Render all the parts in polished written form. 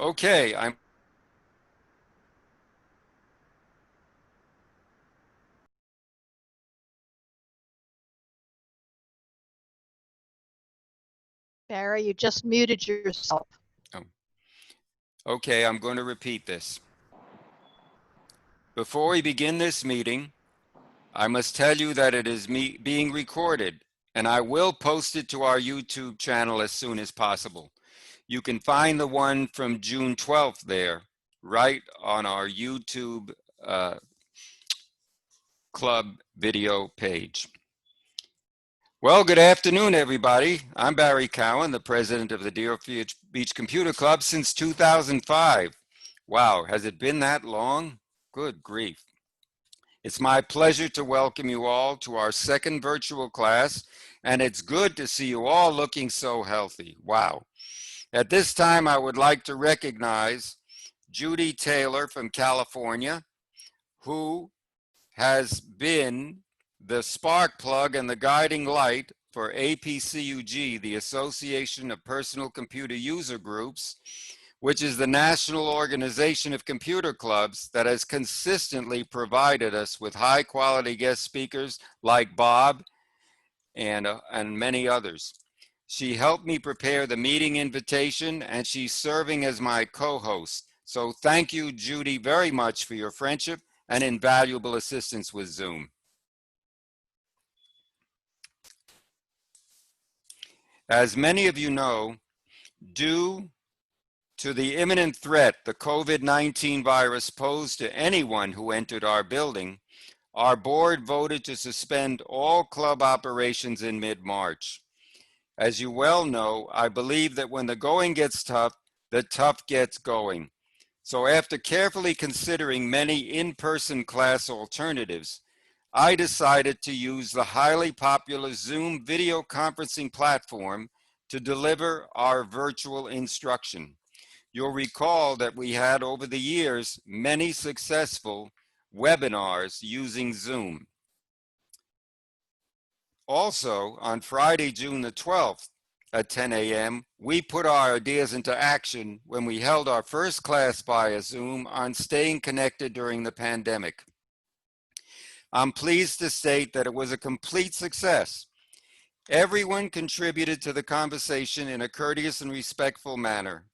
Okay, Barry, you just muted yourself. Okay, I'm going to repeat this. Before we begin this meeting, I must tell you that it is being recorded, and I will post it to our YouTube channel as soon as possible. You can find the one from June 12th there, right on our YouTube Club video page. Well, good afternoon, everybody. I'm Barry Cowen, the president of the Deerfield Beach Computer Club since 2005. Wow, has it been that long? Good grief. It's my pleasure to welcome you all to our second virtual class, and it's good to see you all looking so healthy. Wow. At this time, I would like to recognize Judy Taylour from California, who has been the spark plug and the guiding light for APCUG, the Association of Personal Computer User Groups, which is the national organization of computer clubs that has consistently provided us with high quality guest speakers like Bob and many others. She helped me prepare the meeting invitation, and she's serving as my co-host. So thank you, Judy, very much for your friendship and invaluable assistance with Zoom. As many of you know, due to the imminent threat the COVID-19 virus posed to anyone who entered our building, our board voted to suspend all club operations in mid-March. As you well know, I believe that when the going gets tough, the tough gets going. So after carefully considering many in-person class alternatives, I decided to use the highly popular Zoom video conferencing platform to deliver our virtual instruction. You'll recall that we had over the years many successful webinars using Zoom. Also, on Friday, June the 12th at 10 a.m., we put our ideas into action when we held our first class via Zoom on staying connected during the pandemic. I'm pleased to state that it was a complete success. Everyone contributed to the conversation in a courteous and respectful manner,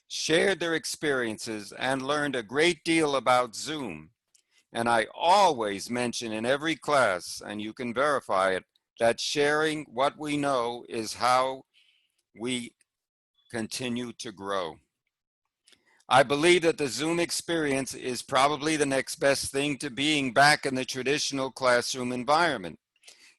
shared their experiences, and learned a great deal about Zoom. And I always mention in every class, and you can verify it, that sharing what we know is how we continue to grow. I believe that the Zoom experience is probably the next best thing to being back in the traditional classroom environment.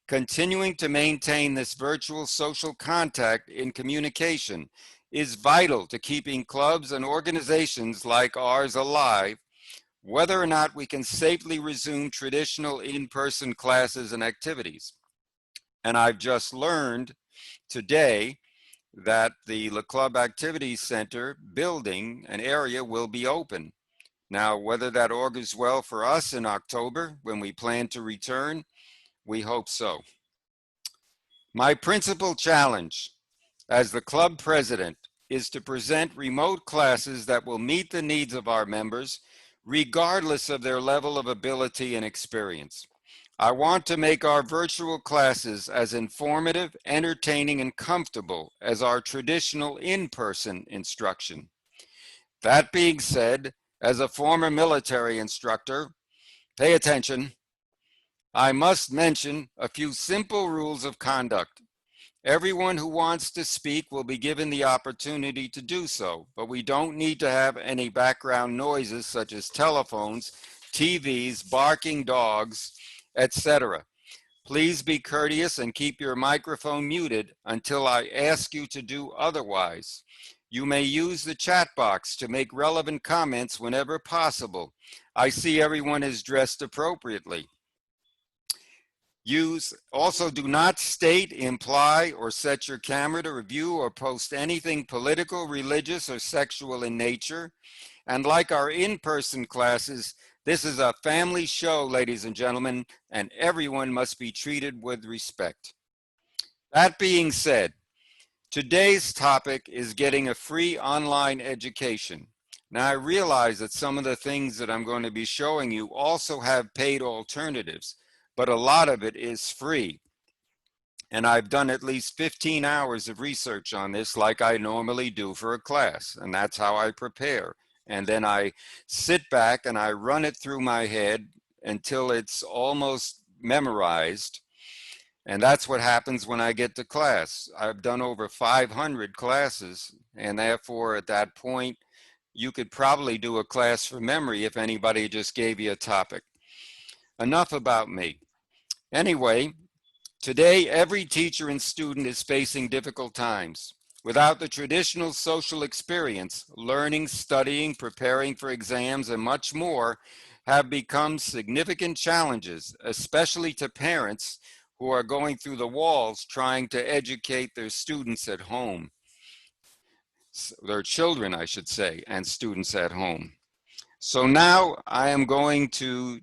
Continuing to maintain this virtual social contact in communication is vital to keeping clubs and organizations like ours alive, whether or not we can safely resume traditional in-person classes and activities. And I've just learned today that the Le Club Activities Center building and area will be open. Now, whether that augurs well for us in October when we plan to return, we hope so. My principal challenge as the club president is to present remote classes that will meet the needs of our members, regardless of their level of ability and experience. I want to make our virtual classes as informative, entertaining, and comfortable as our traditional in-person instruction. That being said, as a former military instructor, pay attention. I must mention a few simple rules of conduct. Everyone who wants to speak will be given the opportunity to do so, but we don't need to have any background noises such as telephones, TVs, barking dogs, etc. Please be courteous and keep your microphone muted until I ask you to do otherwise. You may use the chat box to make relevant comments whenever possible. I see everyone is dressed appropriately. Also do not state, imply, or set your camera to review or post anything political, religious, or sexual in nature. And like our in-person classes, this is a family show, ladies and gentlemen, and everyone must be treated with respect. That being said, today's topic is getting a free online education. Now, I realize that some of the things that I'm going to be showing you also have paid alternatives, but a lot of it is free. And I've done at least 15 hours of research on this like I normally do for a class, and that's how I prepare. And then I sit back and I run it through my head until it's almost memorized. And that's what happens when I get to class. I've done over 500 classes, and therefore at that point, you could probably do a class for memory if anybody just gave you a topic. Enough about me. Anyway, today every teacher and student is facing difficult times. Without the traditional social experience, learning, studying, preparing for exams, and much more have become significant challenges, especially to parents who are going through the walls trying to educate their students at home. Their children, I should say, and students at home. So now I am going to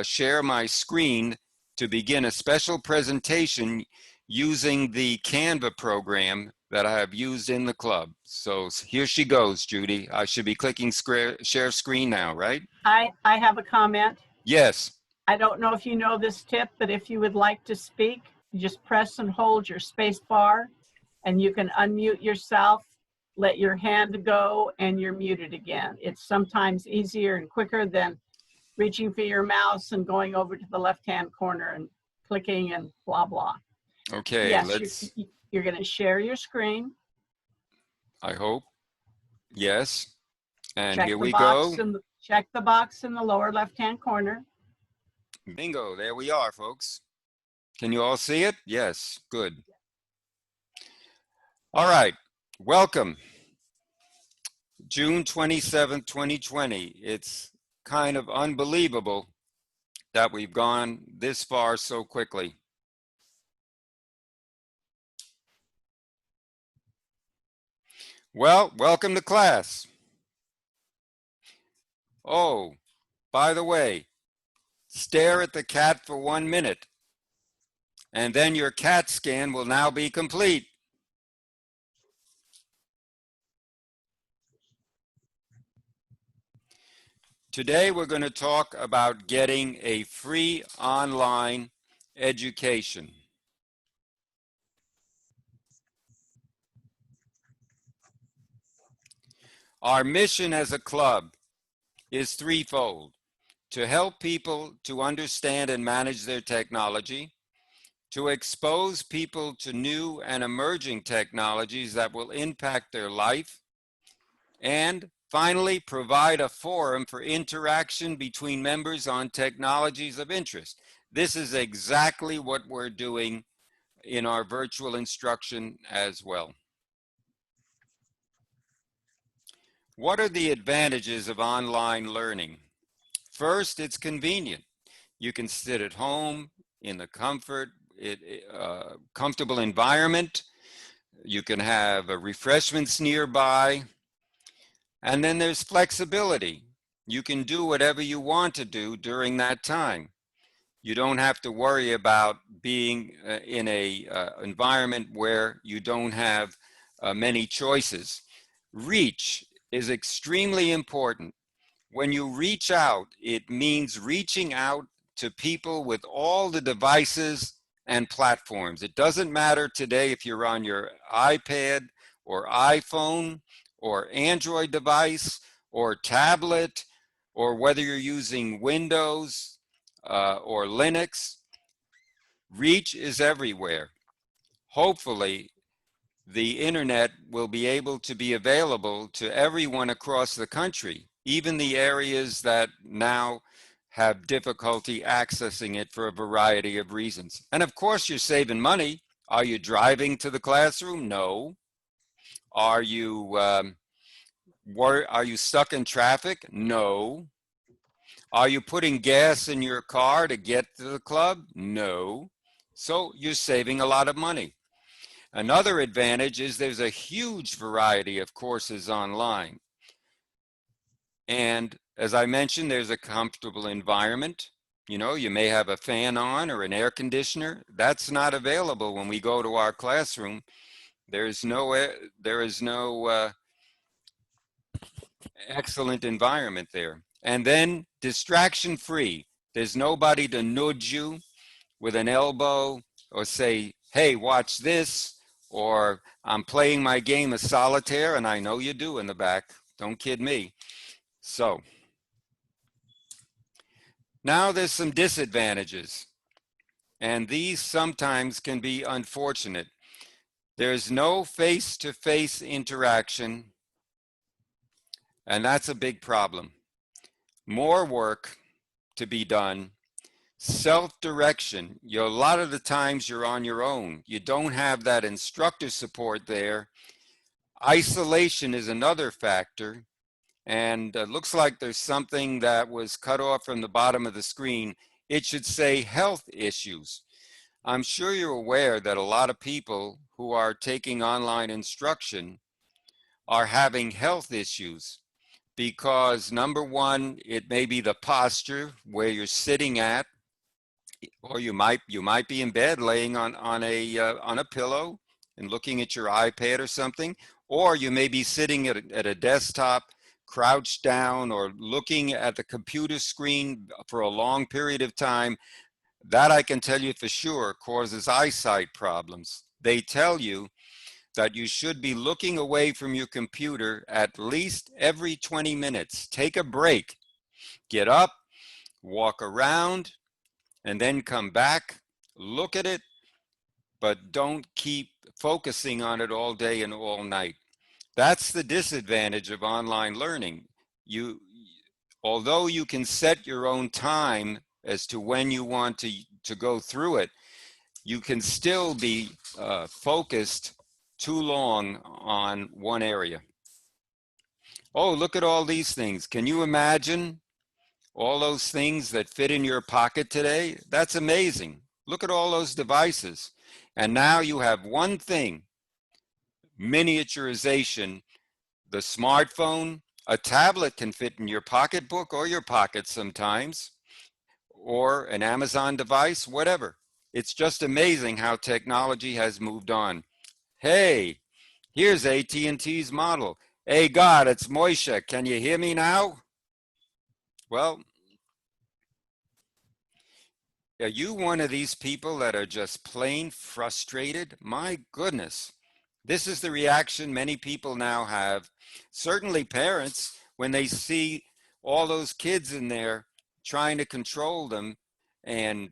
share my screen to begin a special presentation using the Canva program that I have used in the club. So here she goes, Judy. I should be clicking share screen now, right? I have a comment. Yes. I don't know if you know this tip, but if you would like to speak, you just press and hold your space bar and you can unmute yourself, let your hand go, and you're muted again. It's sometimes easier and quicker than reaching for your mouse and going over to the left-hand corner and clicking and blah, blah. Okay, yes, you're going to share your screen. I hope. Yes. And check here the we box go. Check the box in the lower left-hand corner. Bingo, there we are, folks. Can you all see it? Yes, good. All right, welcome. June 27th, 2020. It's kind of unbelievable that we've gone this far so quickly. Well, welcome to class. Oh, by the way, stare at the cat for 1 minute, and then your CAT scan will now be complete. Today, we're going to talk about getting a free online education. Our mission as a club is threefold: to help people to understand and manage their technology, to expose people to new and emerging technologies that will impact their life, and finally, provide a forum for interaction between members on technologies of interest. This is exactly what we're doing in our virtual instruction as well. What are the advantages of online learning? First, it's convenient. You can sit at home in the comfortable environment. You can have refreshments nearby. And then there's flexibility. You can do whatever you want to do during that time. You don't have to worry about being in a environment where you don't have many choices. Reach is extremely important. When you reach out, it means reaching out to people with all the devices and platforms. It doesn't matter today if you're on your iPad or iPhone or Android device or tablet, or whether you're using Windows or Linux. Reach is everywhere. Hopefully, the internet will be able to be available to everyone across the country, even the areas that now have difficulty accessing it for a variety of reasons. And of course, you're saving money. Are you driving to the classroom? No. Are you stuck in traffic? No. Are you putting gas in your car to get to the club? No. So you're saving a lot of money. Another advantage is there's a huge variety of courses online. And as I mentioned, there's a comfortable environment. You know, you may have a fan on or an air conditioner. That's not available when we go to our classroom. There is no excellent environment there. And then distraction free. There's nobody to nudge you with an elbow or say, hey, watch this, or I'm playing my game of solitaire, and I know you do in the back. Don't kid me. So now there's some disadvantages, and these sometimes can be unfortunate. There's no face-to-face interaction, and that's a big problem. More work to be done. Self-direction. A lot of the times you're on your own. You don't have that instructor support there. Isolation is another factor. And it looks like there's something that was cut off from the bottom of the screen. It should say health issues. I'm sure you're aware that a lot of people who are taking online instruction are having health issues because number one, it may be the posture where you're sitting at, or you might be in bed laying on a pillow and looking at your iPad or something, or you may be sitting at a desktop crouched down or looking at the computer screen for a long period of time. That I can tell you for sure causes eyesight problems. They tell you that you should be looking away from your computer at least every 20 minutes. Take a break, get up, walk around, and then come back, look at it, but don't keep focusing on it all day and all night. That's the disadvantage of online learning. Although you can set your own time as to when you want to go through it, you can still be focused too long on one area. Oh, look at all these things. Can you imagine all those things that fit in your pocket today? That's amazing. Look at all those devices. And now you have one thing, miniaturization. The smartphone, a tablet can fit in your pocketbook or your pocket sometimes, or an Amazon device, whatever. It's just amazing how technology has moved on. Hey, here's AT&T's model. Hey God, it's Moishe. Can you hear me now? Well, are you one of these people that are just plain frustrated? My goodness. This is the reaction many people now have. Certainly parents, when they see all those kids in there trying to control them and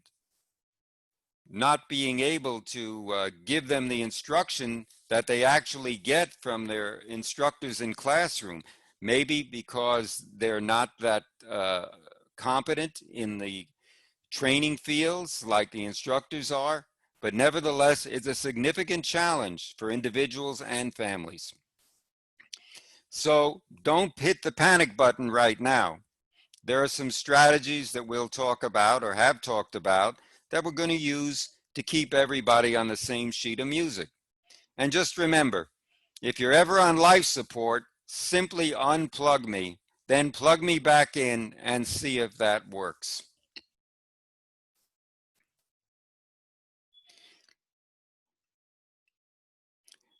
not being able to give them the instruction that they actually get from their instructors in classroom. Maybe because they're not that competent in the training fields like the instructors are, but nevertheless, it's a significant challenge for individuals and families. So don't hit the panic button right now. There are some strategies that we'll talk about or have talked about that we're going to use to keep everybody on the same sheet of music. And just remember, if you're ever on life support, simply unplug me, then plug me back in and see if that works.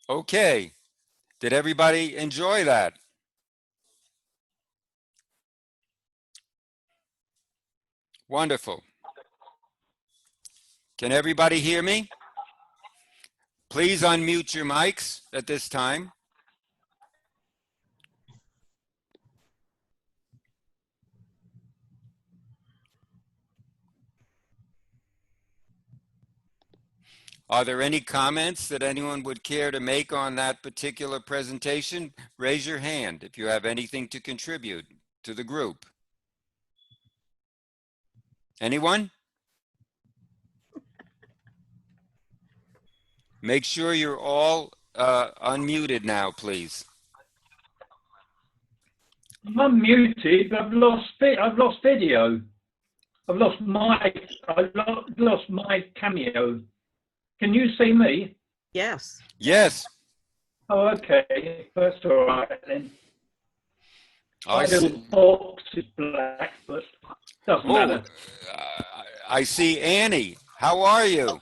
Okay, did everybody enjoy that? Wonderful. Can everybody hear me? Please unmute your mics at this time. Are there any comments that anyone would care to make on that particular presentation? Raise your hand if you have anything to contribute to the group. Anyone? Make sure you're all unmuted now, please. I'm unmuted. I've lost video. I've lost my cameo. Can you see me? Yes. Yes. Oh, okay. That's all right then. I My little box is black, but doesn't matter. I see Annie. How are you?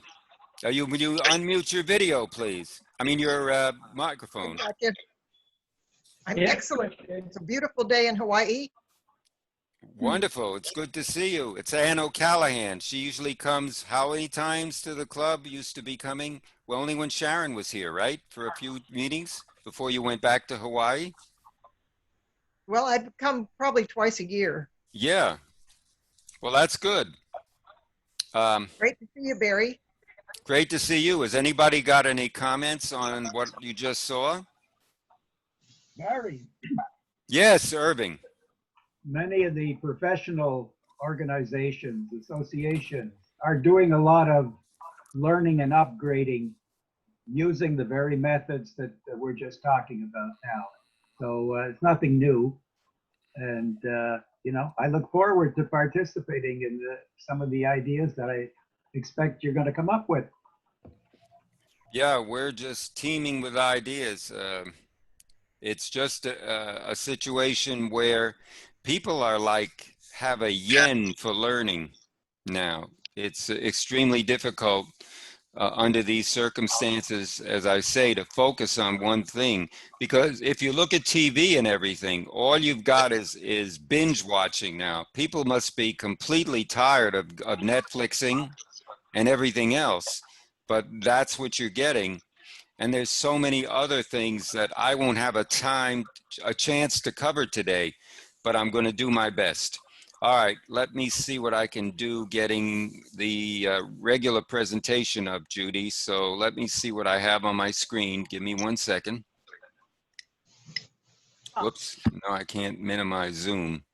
Will you unmute your video, please? I mean, your microphone. Got you. I'm Yeah. excellent. It's a beautiful day in Hawaii. Wonderful. It's good to see you. It's Ann O'Callahan. She usually comes how many times to the club? Used to be coming? Well, only when Sharon was here, right? For a few meetings before you went back to Hawaii? Well, I've come probably twice a year. Yeah. Well, that's good. Great to see you, Barry. Great to see you. Has anybody got any comments on what you just saw? Barry, Yes, Irving. many of the professional organizations, associations are doing a lot of learning and upgrading using the very methods that we're just talking about now. So it's nothing new. And, I look forward to participating in some of the ideas that I expect you're going to come up with. Yeah, we're just teeming with ideas. It's just a situation where people are like, have a yen for learning now. It's extremely difficult under these circumstances, as I say, to focus on one thing. Because if you look at TV and everything, all you've got is binge watching now. People must be completely tired of Netflixing and everything else, but that's what you're getting. And there's so many other things that I won't have a chance to cover today, but I'm going to do my best. All right, let me see what I can do getting the regular presentation up, Judy. So let me see what I have on my screen. Give me 1 second. Whoops, no, I can't minimize Zoom.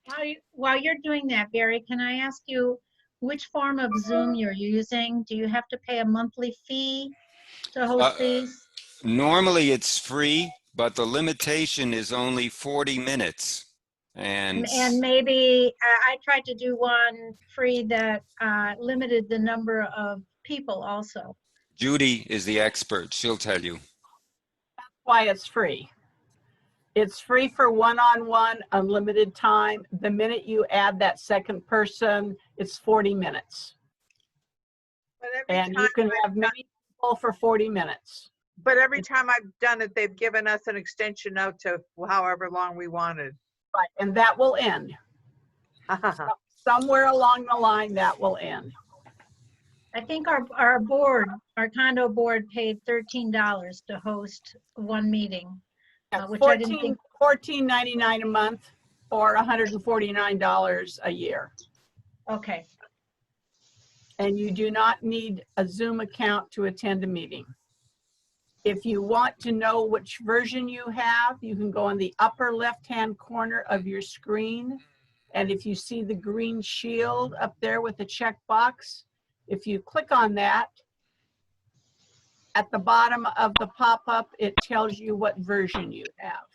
While you're doing that, Barry, can I ask you which form of Zoom you're using? Do you have to pay a monthly fee to host these? Normally it's free, but the limitation is only 40 minutes. And maybe I tried to do one free that limited the number of people also. Judy is the expert. She'll tell you. Why it's free. It's free for one-on-one, unlimited time. The minute you add that second person, it's 40 minutes. But every And time you can I've have many people for 40 minutes. But every time I've done it, they've given us an extension out to however long we wanted. Right, and that will end. Somewhere along the line, that will end. I think our condo board paid $13 to host one meeting, which I didn't think. $14.99 a month or $149 a year. Okay. And you do not need a Zoom account to attend a meeting. If you want to know which version you have, you can go in the upper left-hand corner of your screen. And if you see the green shield up there with the checkbox, if you click on that, at the bottom of the pop-up, it tells you what version you have.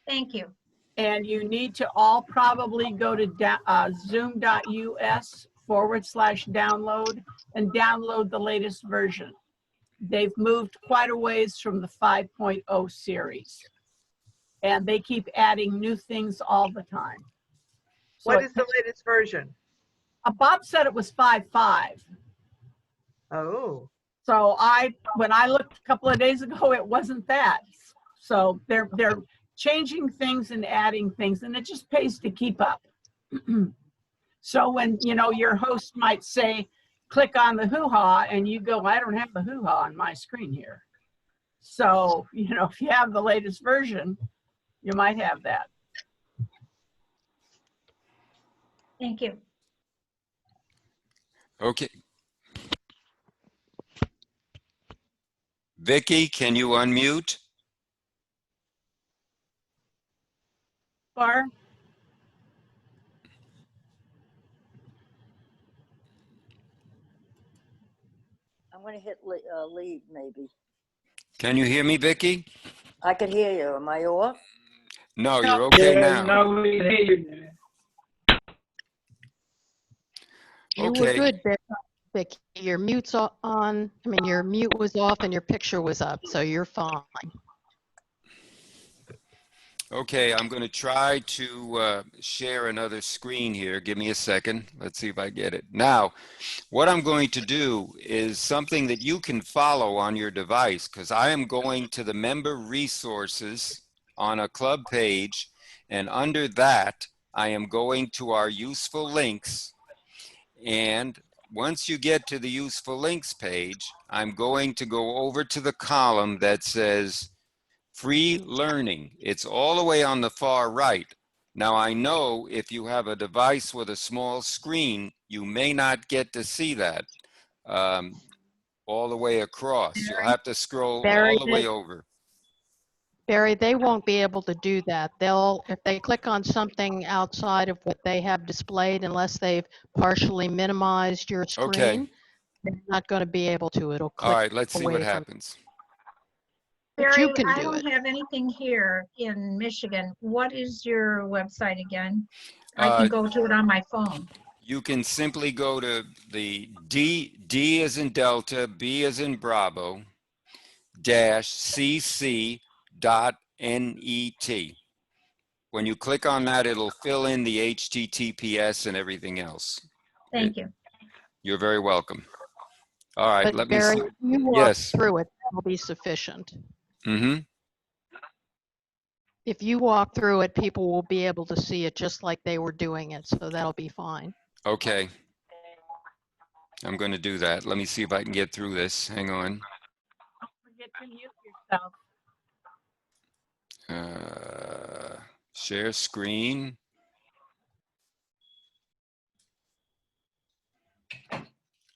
Thank you. And you need to all probably go to zoom.us/download and download the latest version. They've moved quite a ways from the 5.0 series. And they keep adding new things all the time. So What is the latest version? Bob said it was 5.5. Oh. So when I looked a couple of days ago, it wasn't that. So they're changing things and adding things, and it just pays to keep up. So when, your host might say, click on the hoo-ha, and you go, I don't have the hoo-ha on my screen here. So, if you have the latest version, you might have that. Thank you. Okay. Vicky, can you unmute? Barb? I'm going to hit leave, maybe. Can you hear me, Vicky? I could hear you. Am I off? No, you're okay now. No, we can hear you now. You were good, Vicky. Your mute's on. Your mute was off and your picture was up, so you're fine. Okay, I'm going to try to share another screen here. Give me a second. Let's see if I get it. Now, what I'm going to do is something that you can follow on your device, because I am going to the member resources on a club page, and under that, I am going to our useful links. And once you get to the useful links page, I'm going to go over to the column that says free learning. It's all the way on the far right. Now, I know if you have a device with a small screen, you may not get to see that all the way across. You'll have to scroll all the way over. Barry, they won't be able to do that. If they click on something outside of what they have displayed, unless they've partially minimized your screen, Okay. they're not going to be able to. It'll All click right, let's see what away from. happens. But Barry, you can I do don't it. have anything here in Michigan. What is your website again? I can go to it on my phone. You can simply go to the D as in Delta, B as in Bravo, -cc.net. When you click on that, it'll fill in the HTTPS and everything else. Thank you. You're very welcome. All right, But let me Barry, see. if you walk Yes. through it, that'll be sufficient. Mm-hmm. If you walk through it, people will be able to see it just like they were doing it, so that'll be fine. Okay. I'm going to do that. Let me see if I can get through this. Hang on. Don't forget to mute yourself. Share screen.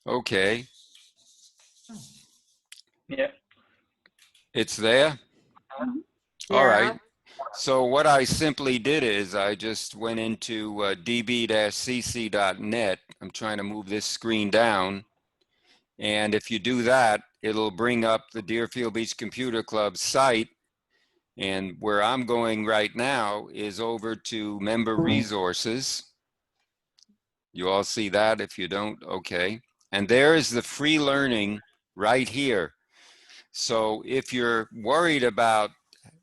Okay. Yeah. It's there? All right. So what I simply did is I just went into db-cc.net. I'm trying to move this screen down. And if you do that, it'll bring up the Deerfield Beach Computer Club site. And where I'm going right now is over to member resources. You all see that? If you don't, okay. And there is the free learning right here. So if you're worried about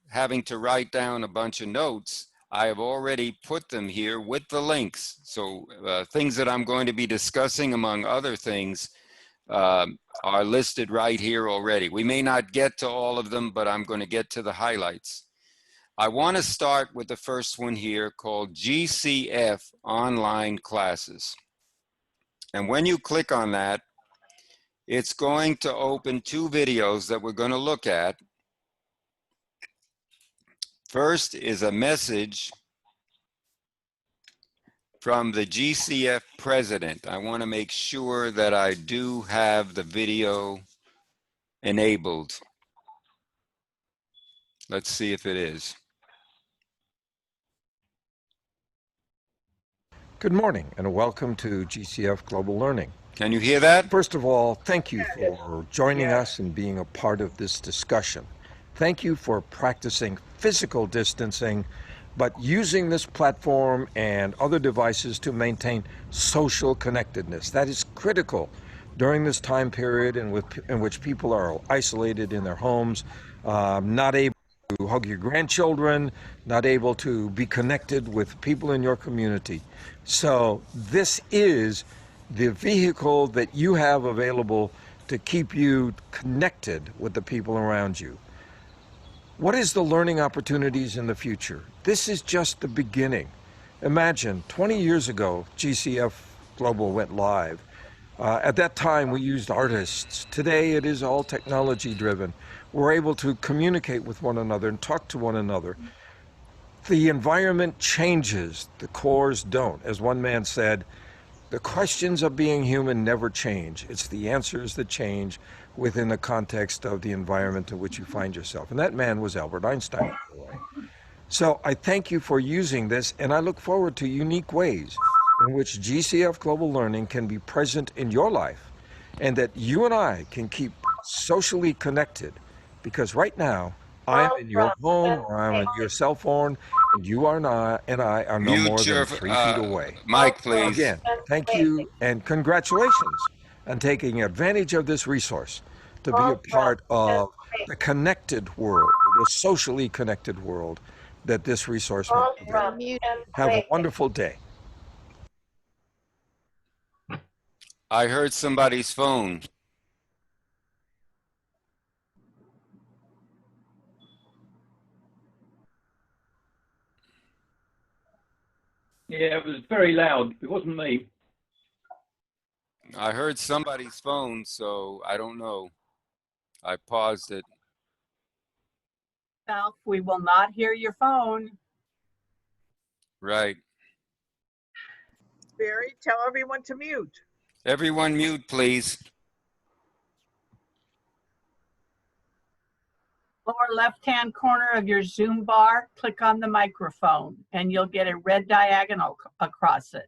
having to write down a bunch of notes, I have already put them here with the links. So things that I'm going to be discussing, among other things, are listed right here already. We may not get to all of them, but I'm going to get to the highlights. I want to start with the first one here called GCF Online Classes. And when you click on that, it's going to open two videos that we're going to look at. First is a message from the GCF president. I want to make sure that I do have the video enabled. Let's see if it is. Good morning and welcome to GCF Global Learning. Can you hear that? First of all, thank you for joining us and being a part of this discussion. Thank you for practicing physical distancing, but using this platform and other devices to maintain social connectedness. That is critical during this time period in which people are isolated in their homes, not able to hug your grandchildren, not able to be connected with people in your community. So this is the vehicle that you have available to keep you connected with the people around you. What is the learning opportunities in the future? This is just the beginning. Imagine 20 years ago, GCF Global went live. At that time, we used artists. Today, it is all technology driven. We're able to communicate with one another and talk to one another. The environment changes, the cores don't. As one man said, the questions of being human never change. It's the answers that change within the context of the environment in which you find yourself. And that man was Albert Einstein, by the way. So I thank you for using this, and I look forward to unique ways in which GCF Global Learning can be present in your life, and that you and I can keep socially connected. Because right now, I am in your home or I'm in your cell phone, and you are not, and I are no more than 3 feet away. Mic, please. Again, thank you and congratulations on taking advantage of this resource to be a part of the connected world, the socially connected world that this resource may be You're available. muted. Have a wonderful day. I heard somebody's phone. Yeah, it was very loud. It wasn't me. I heard somebody's phone, so I don't know. I paused it. Self, we will not hear your phone. Right. Barry, tell everyone to mute. Everyone mute, please. Lower left-hand corner of your Zoom bar, click on the microphone, and you'll get a red diagonal across it.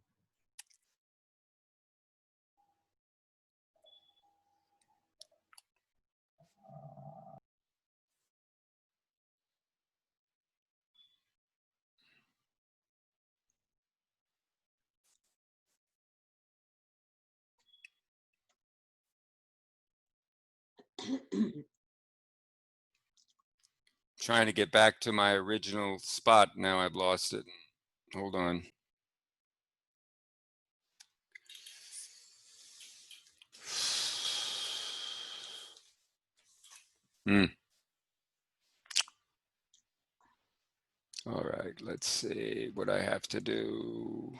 Trying to get back to my original spot. Now I've lost it. Hold on. All right, let's see what I have to do.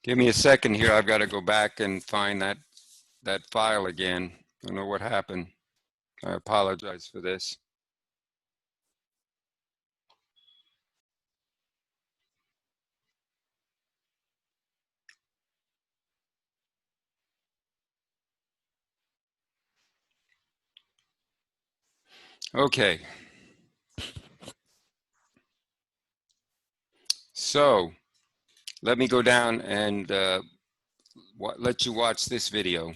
Give me a second here. I've got to go back and find that file again. I don't know what happened. I apologize for this. Okay. So let me go down and let you watch this video.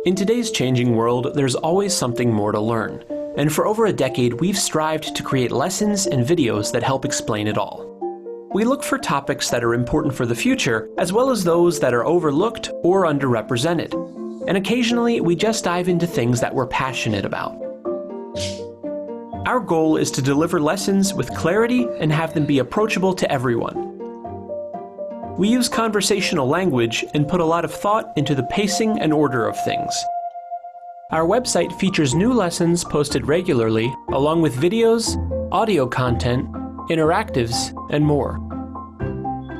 In today's changing world, there's always something more to learn. And for over a decade, we've strived to create lessons and videos that help explain it all. We look for topics that are important for the future, as well as those that are overlooked or underrepresented. And occasionally, we just dive into things that we're passionate about. Our goal is to deliver lessons with clarity and have them be approachable to everyone. We use conversational language and put a lot of thought into the pacing and order of things. Our website features new lessons posted regularly, along with videos, audio content, interactives, and more.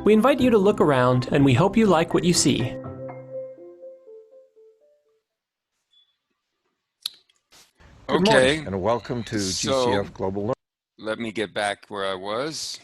We invite you to look around, and we hope you like what you see. Good Okay. morning, and welcome to So, GCF Global Learning. let me get back where I was.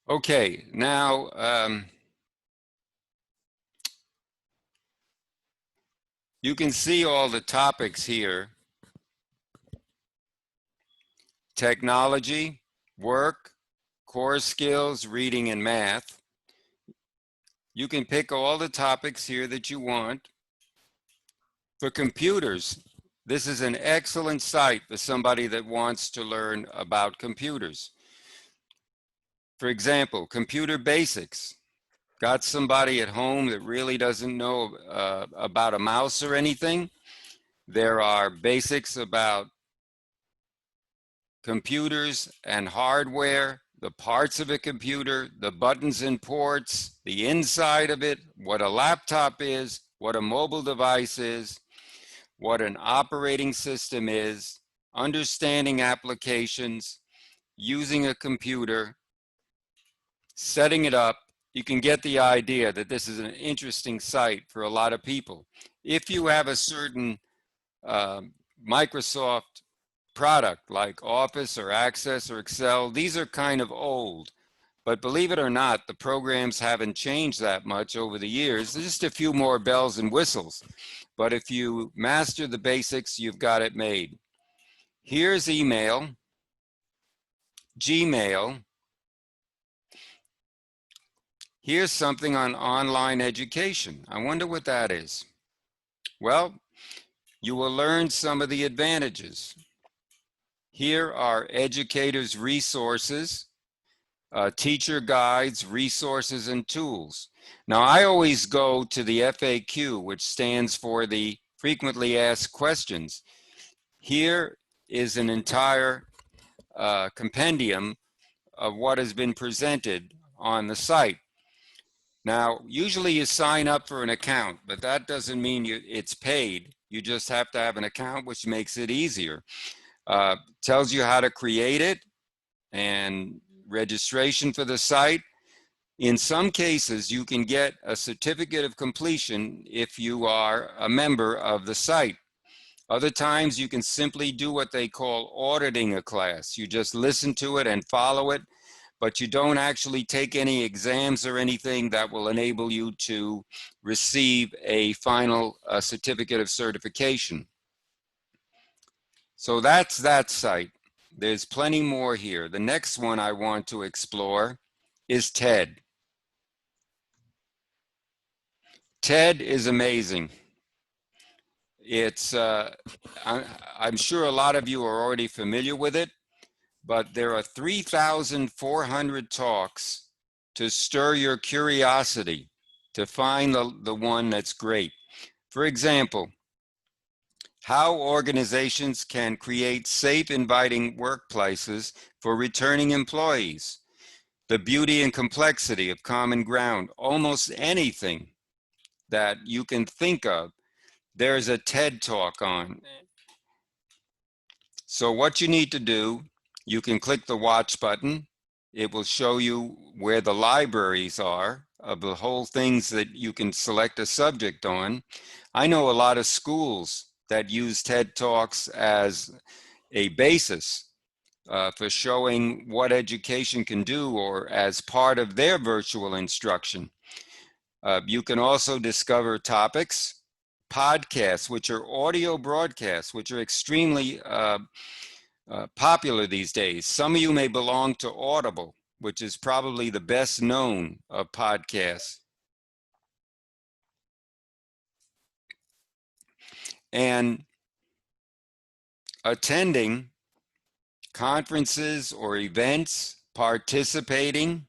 Okay, now you can see all the topics here. Technology, work, core skills, reading and math. You can pick all the topics here that you want. For computers, this is an excellent site for somebody that wants to learn about computers. For example, computer basics. Got somebody at home that really doesn't know about a mouse or anything? There are basics about computers and hardware, the parts of a computer, the buttons and ports, the inside of it, what a laptop is, what a mobile device is, what an operating system is, understanding applications, using a computer, setting it up. You can get the idea that this is an interesting site for a lot of people. If you have a certain Microsoft product like Office or Access or Excel. These are kind of old, but believe it or not, the programs haven't changed that much over the years. There's just a few more bells and whistles. But if you master the basics, you've got it made. Here's email, Gmail. Here's something on online education. I wonder what that is. Well, you will learn some of the advantages. Here are educators' resources, teacher guides, resources, and tools. Now, I always go to the FAQ, which stands for the frequently asked questions. Here is an entire compendium of what has been presented on the site. Now, usually you sign up for an account, but that doesn't mean it's paid. You just have to have an account, which makes it easier. Tells you how to create it and registration for the site. In some cases, you can get a certificate of completion if you are a member of the site. Other times, you can simply do what they call auditing a class. You just listen to it and follow it, but you don't actually take any exams or anything that will enable you to receive a final certificate of certification. So that's that site. There's plenty more here. The next one I want to explore is TED. TED is amazing. It's, I'm sure a lot of you are already familiar with it, but there are 3,400 talks to stir your curiosity, to find the one that's great. For example, how organizations can create safe, inviting workplaces for returning employees, the beauty and complexity of common ground, almost anything that you can think of, there's a TED talk on. So what you need to do, you can click the watch button. It will show you where the libraries are of the whole things that you can select a subject on. I know a lot of schools that use TED Talks as a basis for showing what education can do or as part of their virtual instruction. You can also discover topics, podcasts, which are audio broadcasts, which are extremely popular these days. Some of you may belong to Audible, which is probably the best known of podcasts. And attending conferences or events, participating,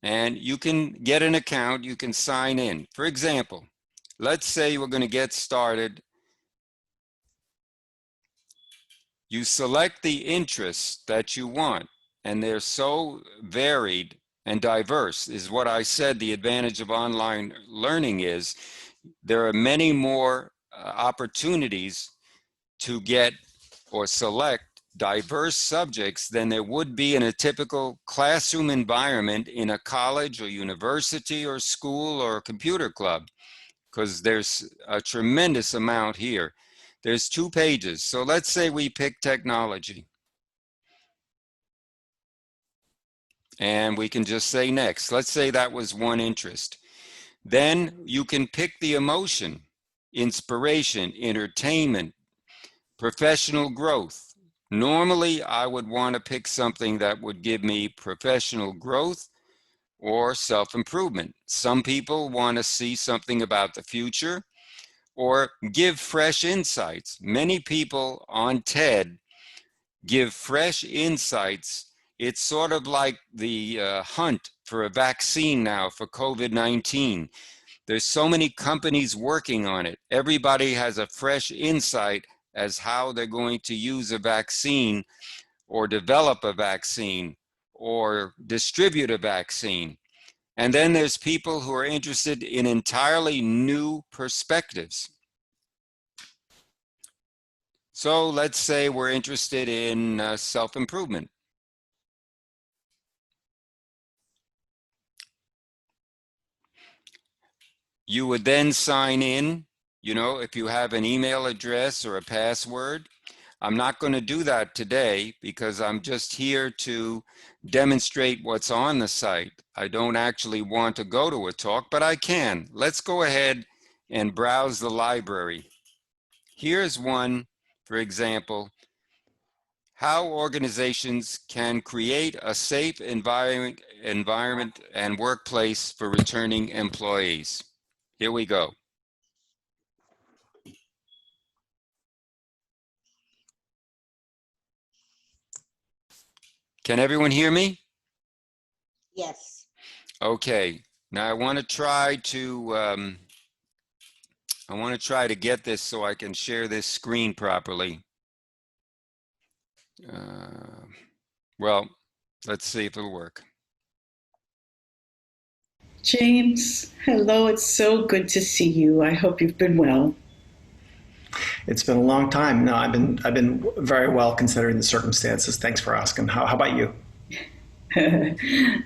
and you can get an account, you can sign in. For example, let's say we're going to get started. You select the interests that you want, and they're so varied and diverse, is what I said the advantage of online learning is. There are many more opportunities to get or select diverse subjects than there would be in a typical classroom environment in a college or university or school or computer club, because there's a tremendous amount here. There's 2 pages. So let's say we pick technology. And we can just say next. Let's say that was one interest. Then you can pick the emotion, inspiration, entertainment, professional growth. Normally, I would want to pick something that would give me professional growth or self-improvement. Some people want to see something about the future or give fresh insights. Many people on TED give fresh insights. It's sort of like the hunt for a vaccine now for COVID-19. There's so many companies working on it. Everybody has a fresh insight as how they're going to use a vaccine or develop a vaccine or distribute a vaccine. And then there's people who are interested in entirely new perspectives. So let's say we're interested in self-improvement. You would then sign in, you know, if you have an email address or a password. I'm not going to do that today because I'm just here to demonstrate what's on the site. I don't actually want to go to a talk, but I can. Let's go ahead and browse the library. Here's one, for example, how organizations can create a safe environment and workplace for returning employees. Here we go. Can everyone hear me? Yes. Okay. Now I want to try to get this so I can share this screen properly. Well, let's see if it'll work. James, hello. It's so good to see you. I hope you've been well. It's been a long time. No, I've been very well considering the circumstances. Thanks for asking. How about you?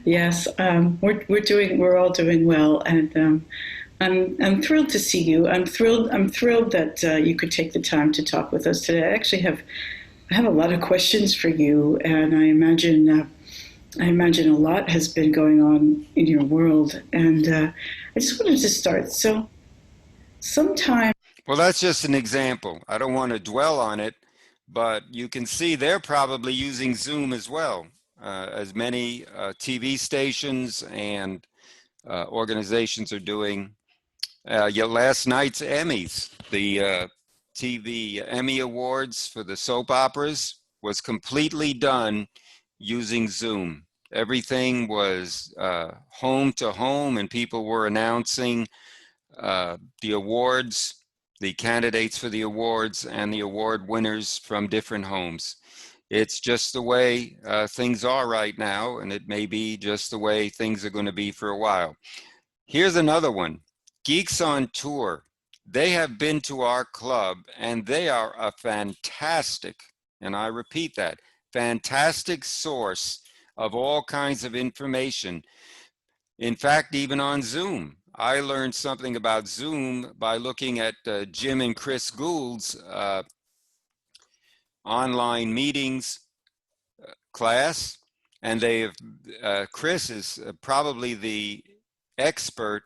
Yes, we're all doing well, and I'm thrilled to see you. I'm thrilled that you could take the time to talk with us today. I have a lot of questions for you, and I imagine a lot has been going on in your world, and I just wanted to start. So, sometime. Well, that's just an example. I don't want to dwell on it, but you can see they're probably using Zoom as well, as many TV stations and organizations are doing. Yet last night's Emmys, the TV Emmy Awards for the soap operas, was completely done using Zoom. Everything was home to home, and people were announcing the awards, the candidates for the awards, and the award winners from different homes. It's just the way things are right now, and it may be just the way things are going to be for a while. Here's another one. Geeks on Tour. They have been to our club, and they are a fantastic, and I repeat that, fantastic source of all kinds of information. In fact, even on Zoom. I learned something about Zoom by looking at Jim and Chris Gould's online meetings class, and Chris is probably the expert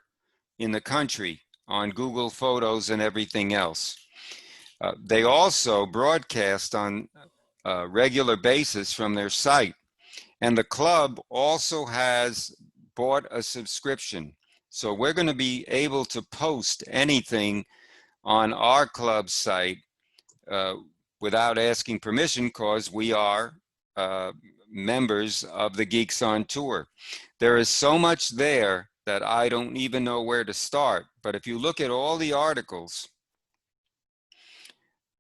in the country on Google Photos and everything else. They also broadcast on a regular basis from their site, and the club also has bought a subscription. So we're going to be able to post anything on our club site without asking permission, because we are members of the Geeks on Tour. There is so much there that I don't even know where to start. But if you look at all the articles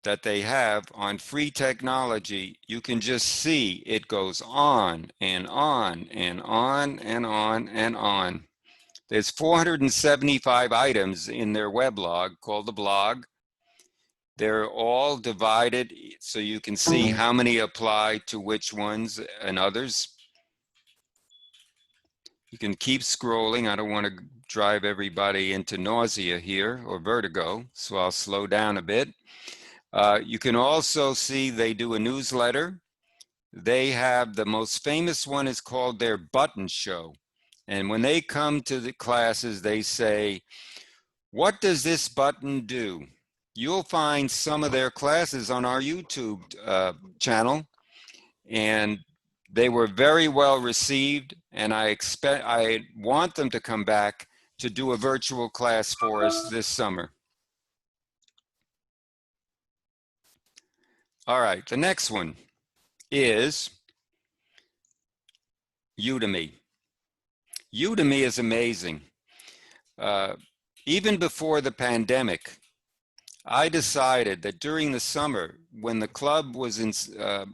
that they have on free technology, you can just see it goes on and on and on and on and on. There's 475 items in their weblog called the blog. They're all divided so you can see how many apply to which ones and others. You can keep scrolling. I don't want to drive everybody into nausea here or vertigo, so I'll slow down a bit. You can also see they do a newsletter. They have the most famous one is called their Button Show. And when they come to the classes, they say, what does this button do? You'll find some of their classes on our YouTube channel, and they were very well received, and I want them to come back to do a virtual class for us this summer. All right, the next one is Udemy. Udemy is amazing. Even before the pandemic, I decided that during the summer, when the club was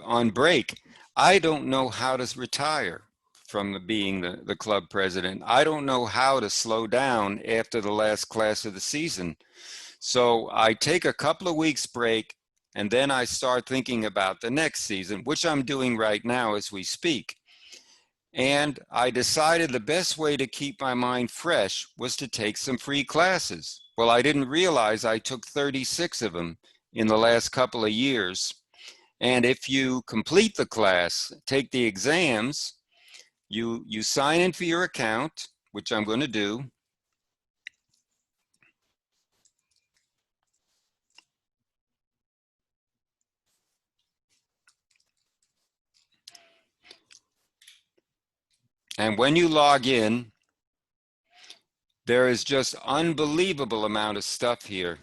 on break, I don't know how to retire from being the club president. I don't know how to slow down after the last class of the season. So I take a couple of weeks break, and then I start thinking about the next season, which I'm doing right now as we speak. And I decided the best way to keep my mind fresh was to take some free classes. Well, I didn't realize I took 36 of them in the last couple of years. And if you complete the class, take the exams, you sign in for your account, which I'm going to do. And when you log in, there is just unbelievable amount of stuff here.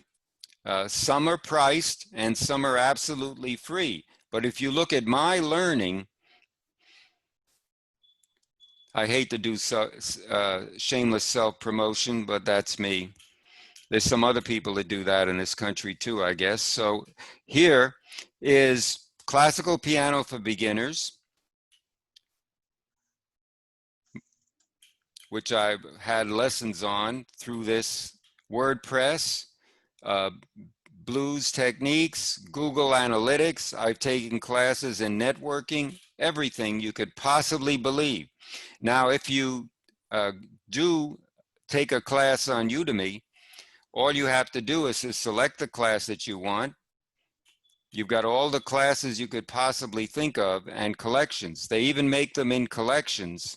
Some are priced and some are absolutely free. But if you look at my learning, I hate to do shameless self-promotion, but that's me. There's some other people that do that in this country too, I guess. So here is classical piano for beginners, which I've had lessons on through this WordPress, blues techniques, Google Analytics. I've taken classes in networking, everything you could possibly believe. Now, if you do take a class on Udemy, all you have to do is select the class that you want. You've got all the classes you could possibly think of and collections. They even make them in collections.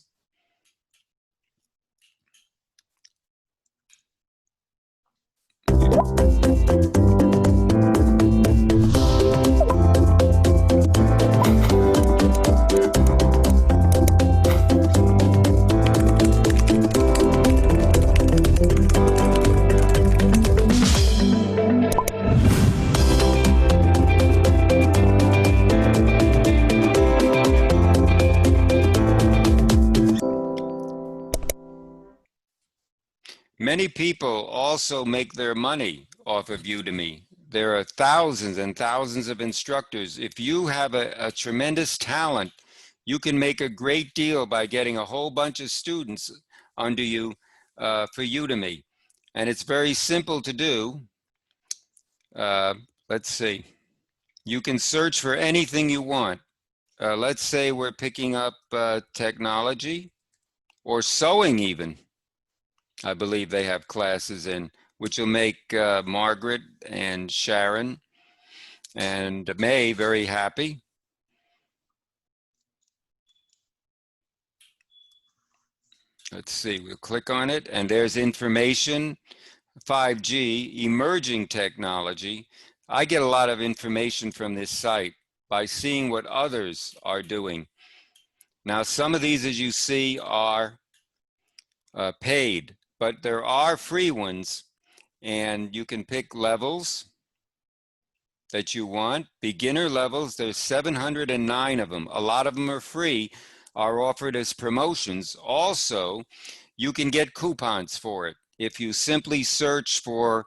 Many people also make their money off of Udemy. There are thousands and thousands of instructors. If you have a tremendous talent, you can make a great deal by getting a whole bunch of students under you for Udemy. And it's very simple to do. Let's see. You can search for anything you want. Let's say we're picking up technology or sewing even. I believe they have classes in, which will make Margaret and Sharon and May very happy. Let's see, we'll click on it and there's information, 5G, emerging technology. I get a lot of information from this site by seeing what others are doing. Now, some of these, as you see, are paid, but there are free ones, and you can pick levels that you want. Beginner levels, there's 709 of them. A lot of them are free, are offered as promotions. Also, you can get coupons for it. If you simply search for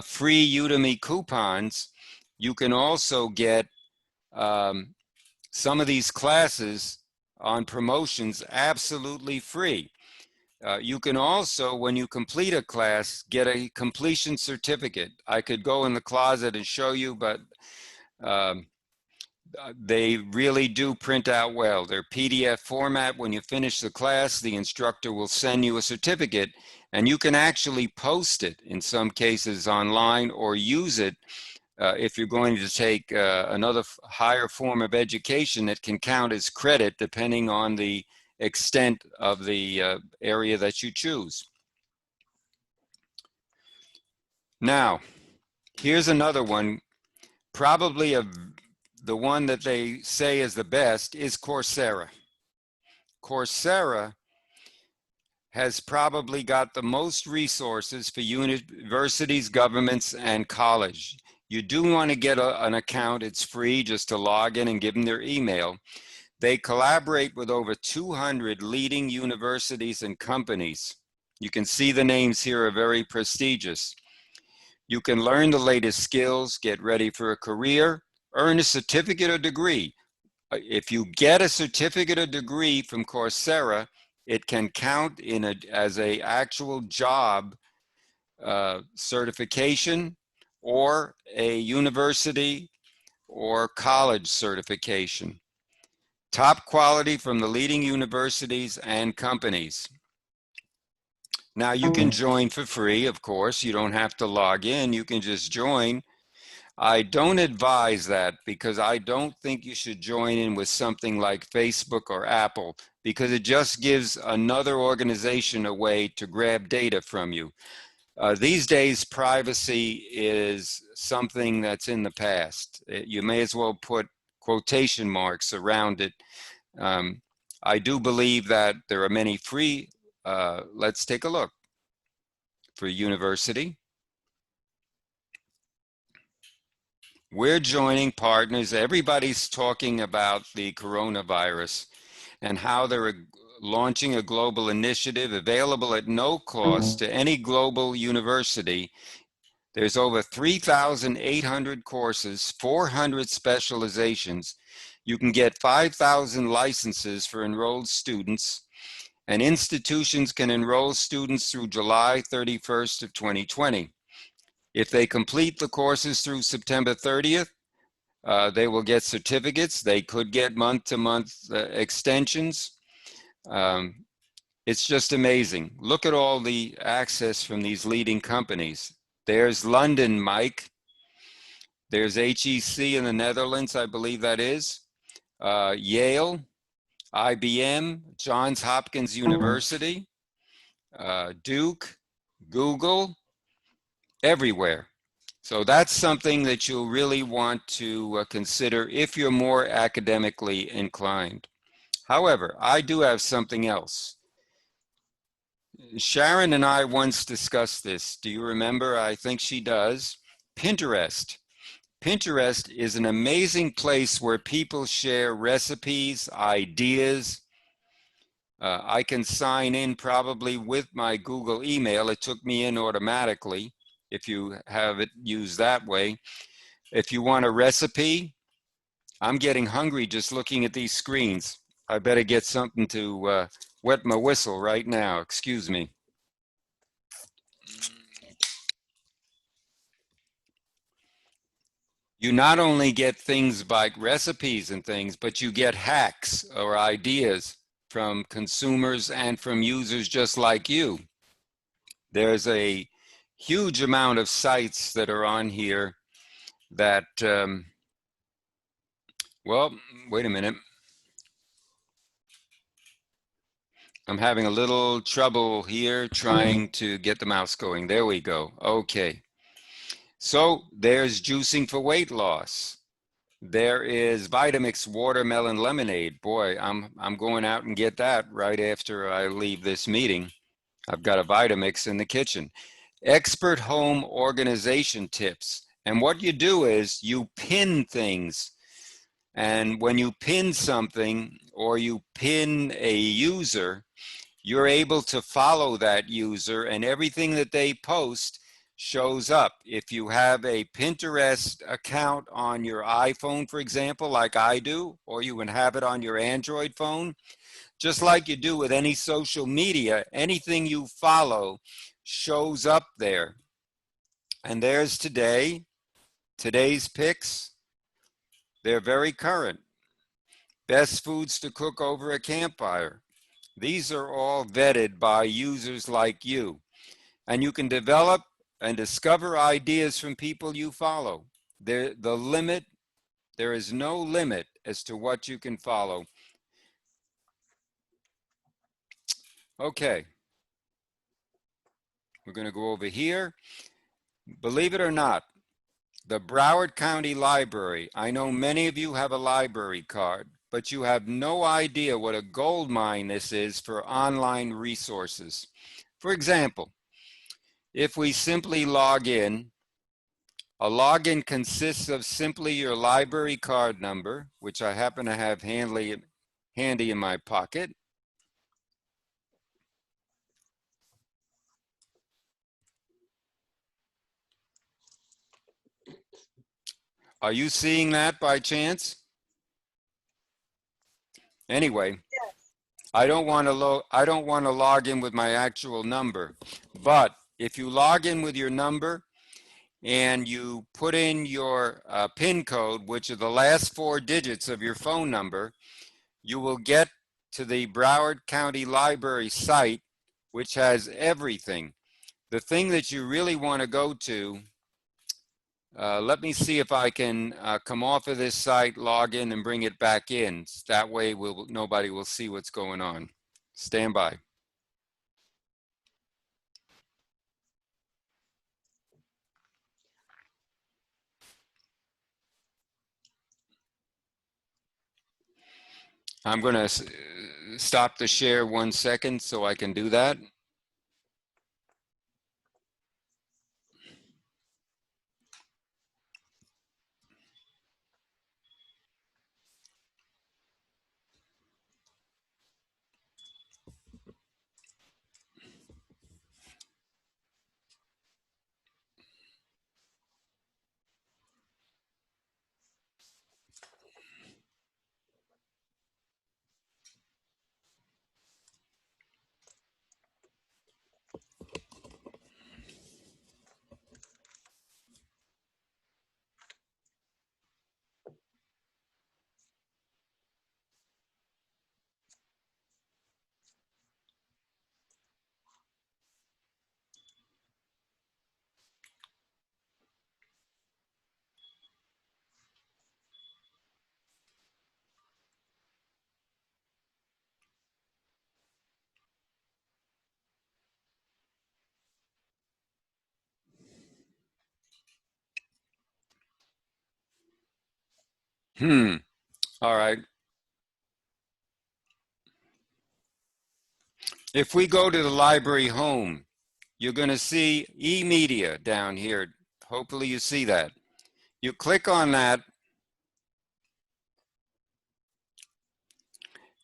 free Udemy coupons, you can also get some of these classes on promotions absolutely free. You can also, when you complete a class, get a completion certificate. I could go in the closet and show you, but they really do print out well. They're PDF format. When you finish the class, the instructor will send you a certificate, and you can actually post it in some cases online or use it if you're going to take another higher form of education that can count as credit depending on the extent of the area that you choose. Now, here's another one, probably the one that they say is the best is Coursera. Coursera has probably got the most resources for universities, governments, and college. You do want to get an account. It's free just to log in and give them their email. They collaborate with over 200 leading universities and companies. You can see the names here are very prestigious. You can learn the latest skills, get ready for a career, earn a certificate or degree. If you get a certificate or degree from Coursera, it can count as a actual job certification or a university or college certification. Top quality from the leading universities and companies. Now you can join for free, of course. You don't have to log in. You can just join. I don't advise that because I don't think you should join in with something like Facebook or Apple because it just gives another organization a way to grab data from you. These days, privacy is something that's in the past. You may as well put quotation marks around it. I do believe that there are many free, let's take a look. For university, we're joining partners. Everybody's talking about the coronavirus and how they're launching a global initiative available at no cost to any global university. There's over 3,800 courses, 400 specializations. You can get 5,000 licenses for enrolled students, and institutions can enroll students through July 31st of 2020. If they complete the courses through September 30th, they will get certificates. They could get month-to-month extensions. It's just amazing. Look at all the access from these leading companies. There's London, Mike. There's HEC in the Netherlands, I believe that is. Yale, IBM, Johns Hopkins University, Duke, Google, everywhere. So that's something that you'll really want to consider if you're more academically inclined. However, I do have something else. Sharon and I once discussed this. Do you remember? I think she does. Pinterest. Pinterest is an amazing place where people share recipes, ideas. I can sign in probably with my Google email. It took me in automatically if you have it used that way. If you want a recipe, I'm getting hungry just looking at these screens. I better get something to wet my whistle right now. Excuse me. You not only get things like recipes and things, but you get hacks or ideas from consumers and from users just like you. There's a huge amount of sites that are on here that, well, wait a minute. I'm having a little trouble here trying to get the mouse going. There we go. Okay. So there's juicing for weight loss. There is Vitamix watermelon lemonade. Boy, I'm going out and get that right after I leave this meeting. I've got a Vitamix in the kitchen. Expert home organization tips. And what you do is you pin things. And when you pin something or you pin a user, you're able to follow that user and everything that they post shows up. If you have a Pinterest account on your iPhone, for example, like I do, or you can have it on your Android phone, just like you do with any social media, anything you follow shows up there. And there's today's picks. They're very current. Best foods to cook over a campfire. These are all vetted by users like you. And you can develop and discover ideas from people you follow. There is no limit as to what you can follow. Okay. We're going to go over here. Believe it or not, the Broward County Library. I know many of you have a library card, but you have no idea what a gold mine this is for online resources. For example, if we simply log in, a login consists of simply your library card number, which I happen to have handy in my pocket. Are you seeing that by chance? Anyway, I don't want to log in with my actual number, but if you log in with your number and you put in your PIN code, which are the last 4 digits of your phone number, you will get to the Broward County Library site, which has everything. The thing that you really want to go to Let me see if I can come off of this site, log in, and bring it back in. That way nobody will see what's going on. Stand by. I'm going to stop the share 1 second so I can do that. All right. If we go to the library home, you're going to see e-media down here. Hopefully you see that. You click on that,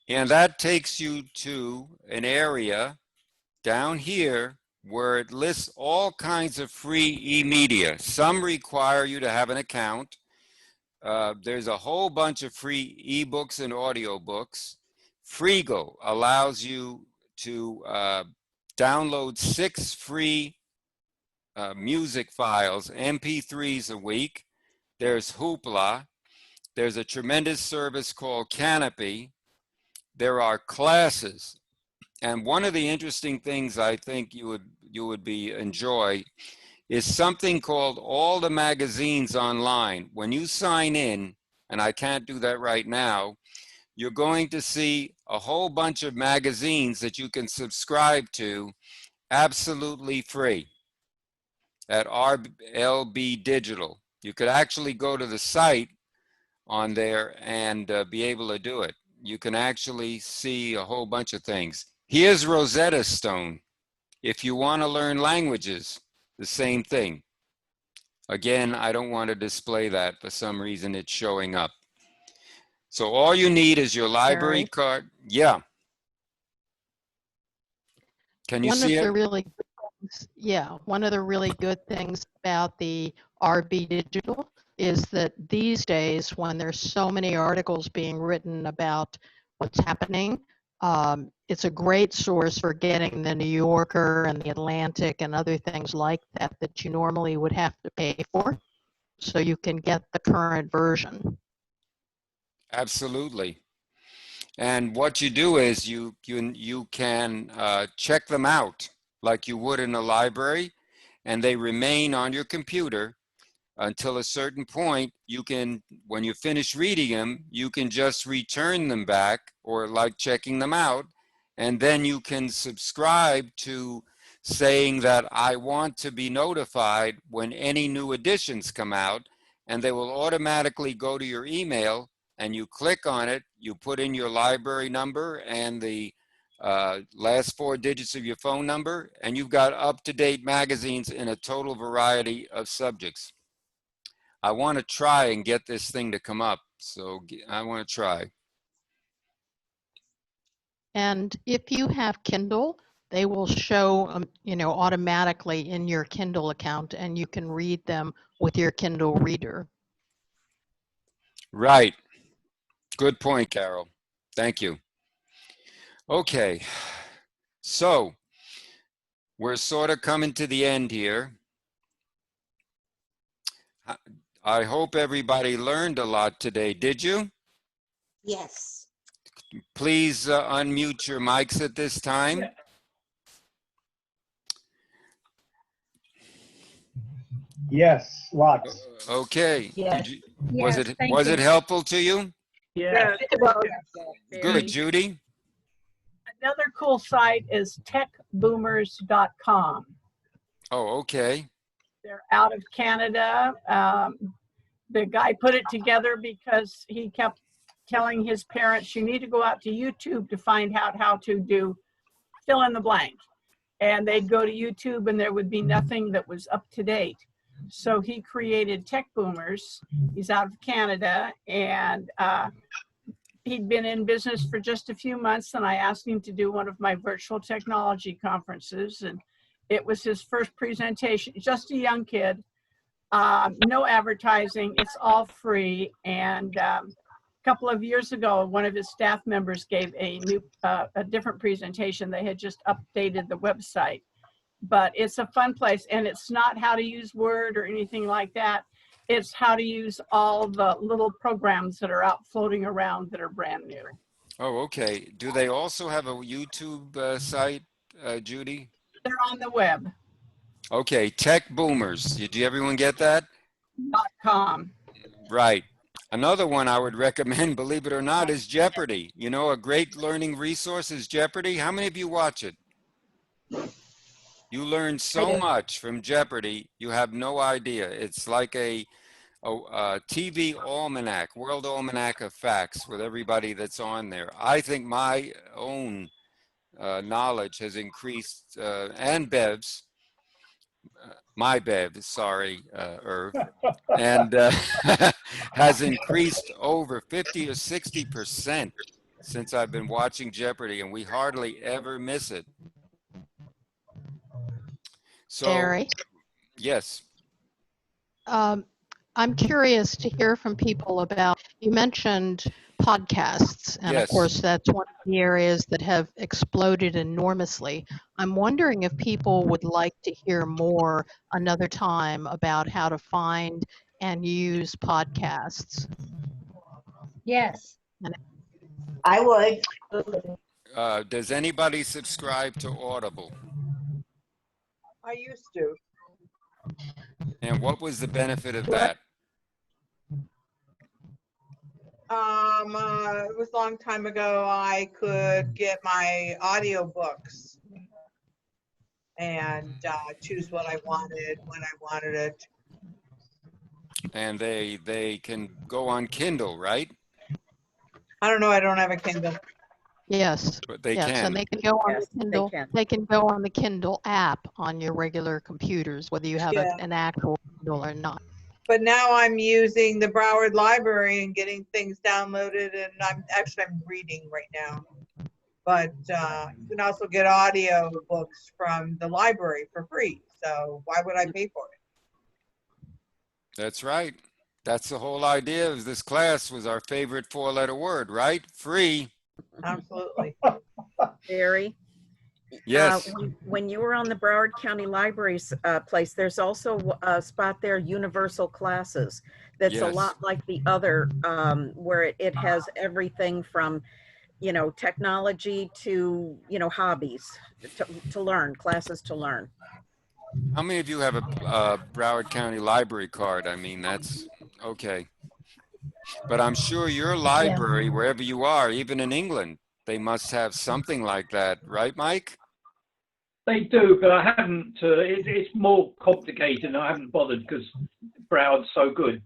and that takes you to an area down here where it lists all kinds of free e-media. Some require you to have an account. There's a whole bunch of free ebooks and audiobooks. Frigo allows you to download 6 free music files, MP3s a week. There's Hoopla. There's a tremendous service called Canopy. There are classes. And one of the interesting things I think you would enjoy is something called All the Magazines Online. When you sign in, and I can't do that right now, you're going to see a whole bunch of magazines that you can subscribe to absolutely free at RLB Digital. You could actually go to the site on there and be able to do it. You can actually see a whole bunch of things. Here's Rosetta Stone. If you want to learn languages, the same thing. Again, I don't want to display that. For some reason, it's showing up. So all you need is your library card. Yeah. Can you see it? One of the really good things about the RB Digital is that these days, when there's so many articles being written about what's happening, it's a great source for getting the New Yorker and the Atlantic and other things like that that you normally would have to pay for, so you can get the current version. Absolutely. And what you do is you can check them out like you would in a library, and they remain on your computer until a certain point. You can, when you finish reading them, you can just return them back, or like checking them out, and then you can subscribe to saying that I want to be notified when any new editions come out, and they will automatically go to your email, and you click on it, you put in your library number and the last 4 digits of your phone number, and you've got up-to-date magazines in a total variety of subjects. I want to try and get this thing to come up, so I want to try. And if you have Kindle, they will show, automatically in your Kindle account, and you can read them with your Kindle reader. Right. Good point, Carol. Thank you. Okay. So we're sort of coming to the end here. I hope everybody learned a lot today. Did you? Yes. Please unmute your mics at this time. Yeah. Yes, lots. Okay. Yes. Did you, Yes, thank was you. it helpful to you? Yeah. Good, Judy. Another cool site is techboomers.com. Oh, okay. They're out of Canada. The guy put it together because he kept telling his parents, you need to go out to YouTube to find out how to do fill in the blank. And they'd go to YouTube and there would be nothing that was up to date. So he created Tech Boomers. He's out of Canada, and he'd been in business for just a few months, and I asked him to do one of my virtual technology conferences, and it was his first presentation. Just a young kid, no advertising, it's all free. And a couple of years ago, one of his staff members gave a different presentation. They had just updated the website, but it's a fun place, and it's not how to use Word or anything like that. It's how to use all the little programs that are out floating around that are brand new. Oh, okay. Do they also have a YouTube site, Judy? They're on the web. Okay, Tech Boomers. Did everyone get that? .com. Right. Another one I would recommend, believe it or not, is Jeopardy. You know, a great learning resource is Jeopardy. How many of you watch it? You learn so much from Jeopardy, you have no idea. It's like a TV almanac, world almanac of facts with everybody that's on there. I think my own knowledge has increased, and Bev's, my Bev, sorry, Irv, and has increased over 50 or 60% since I've been watching Jeopardy, and we hardly ever miss it. So, Gary, yes. I'm curious to hear from people about, you mentioned podcasts, and of Yes. course that's one of the areas that have exploded enormously. I'm wondering if people would like to hear more another time about how to find and use podcasts. Yes. I would. Does anybody subscribe to Audible? I used to. And what was the benefit of that? It was a long time ago. I could get my audiobooks and choose what I wanted when I wanted it. And they can go on Kindle, right? I don't know. I don't have a Kindle. Yes. But they yes, can. and they can go on Yes, the Kindle. They can go on the Kindle app on your regular computers, whether you have Yeah. an actual Kindle or not. But now I'm using the Broward Library and getting things downloaded, and I'm reading right now. But you can also get audio books from the library for free. So why would I pay for it? That's right. That's the whole idea of this class, was our favorite four-letter word, right? Free. Absolutely. Gary? Yes. When you were on the Broward County Library's place, there's also a spot there, Universal Classes. That's a Yes. lot like the other, where it has everything from, you know, technology to, you know, hobbies to learn, classes to learn. How many of you have a Broward County Library card? I mean, that's okay. But I'm sure your library, wherever you are, even in England, they must have something like that, right, Mike? They do, but I haven't. It's more complicated, and I haven't bothered because Broward's so good.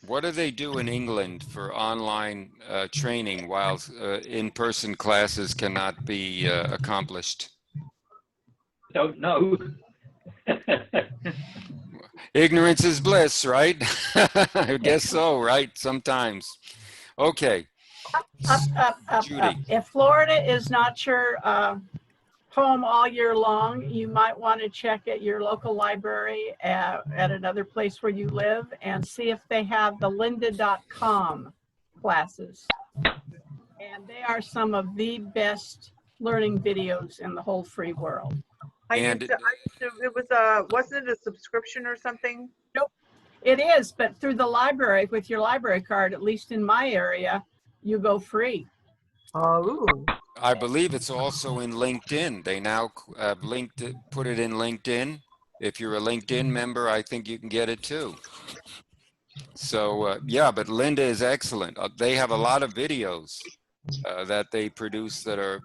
What do they do in England for online training while in-person classes cannot be accomplished? Don't know. Ignorance is bliss, right? I guess so, right? Sometimes. Okay. Up. Judy. If Florida is not your home all year long, you might want to check at your local library at another place where you live and see if they have the lynda.com classes. And they are some of the best learning videos in the whole free world. It was wasn't it a subscription or something? Nope, it is, but through the library with your library card, at least in my area, you go free. Oh. I believe it's also in LinkedIn. They now have put it in LinkedIn. If you're a LinkedIn member, I think you can get it too. So yeah, but Linda is excellent. They have a lot of videos that they produce that are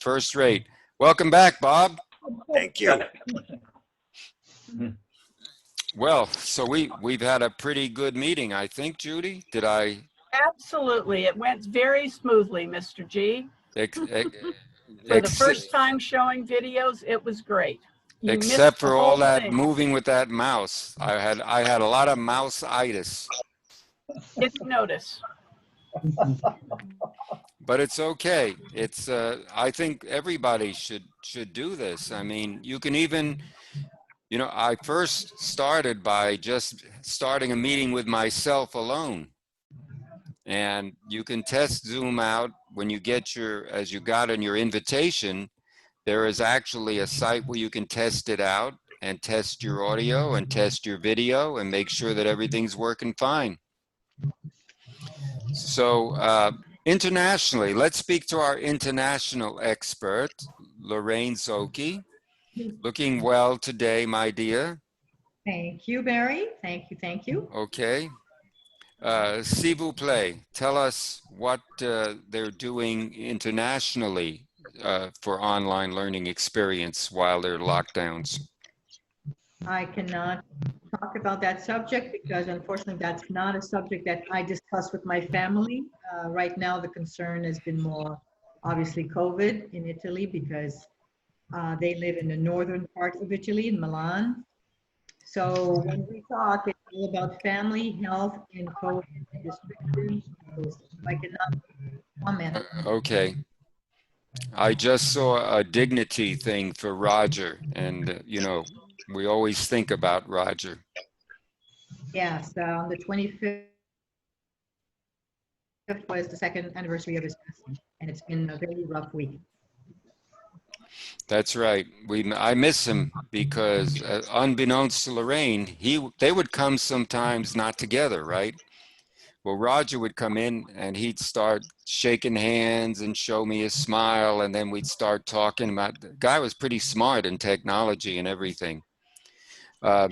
first rate. Welcome back, Bob. Thank you. Well, so we've had a pretty good meeting, I think, Judy. Did I? Absolutely. It went very smoothly, Mr. G. For the first time showing videos, it was great. You Except missed the for all whole that thing. moving with that mouse. I had a lot of mouse-itis. Didn't notice. But it's okay. It's I think everybody should do this. I mean, you can even, you know, I first started by just starting a meeting with myself alone. And you can test Zoom out when you get your, as you got in your invitation, there is actually a site where you can test it out and test your audio and test your video and make sure that everything's working fine. So internationally, let's speak to our international expert, Lorraine Zoki. Looking well today, my dear. Thank you, Barry. Thank you, thank you. Okay. S'il vous plaît, tell us what they're doing internationally for online learning experience while there are lockdowns. I cannot talk about that subject because unfortunately that's not a subject that I discuss with my family. Right now the concern has been more obviously COVID in Italy because they live in the northern part of Italy, in Milan. So when we talk, it's all about family, health, and COVID restrictions. I cannot comment. Okay. I just saw a dignity thing for Roger, and you know, we always think about Roger. Yes, on the 25th was the second anniversary of his passing, and it's been a very rough week. That's right. I miss him because unbeknownst to Lorraine, they would come sometimes not together, right? Well, Roger would come in and he'd start shaking hands and show me a smile, and then we'd start talking about, the guy was pretty smart in technology and everything. I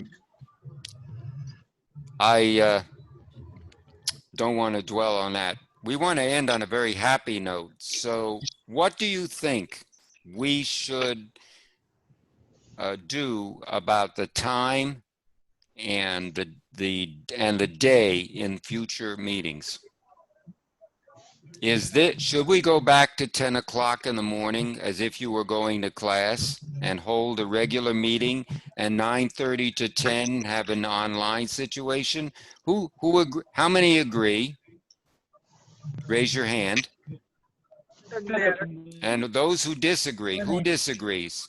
don't want to dwell on that. We want to end on a very happy note. So what do you think we should do about the time and the day in future meetings? Should we go back to 10 o'clock in the morning as if you were going to class and hold a regular meeting, and 9:30 to 10 have an online situation? How many agree? Raise your hand. And those who disagree, who disagrees?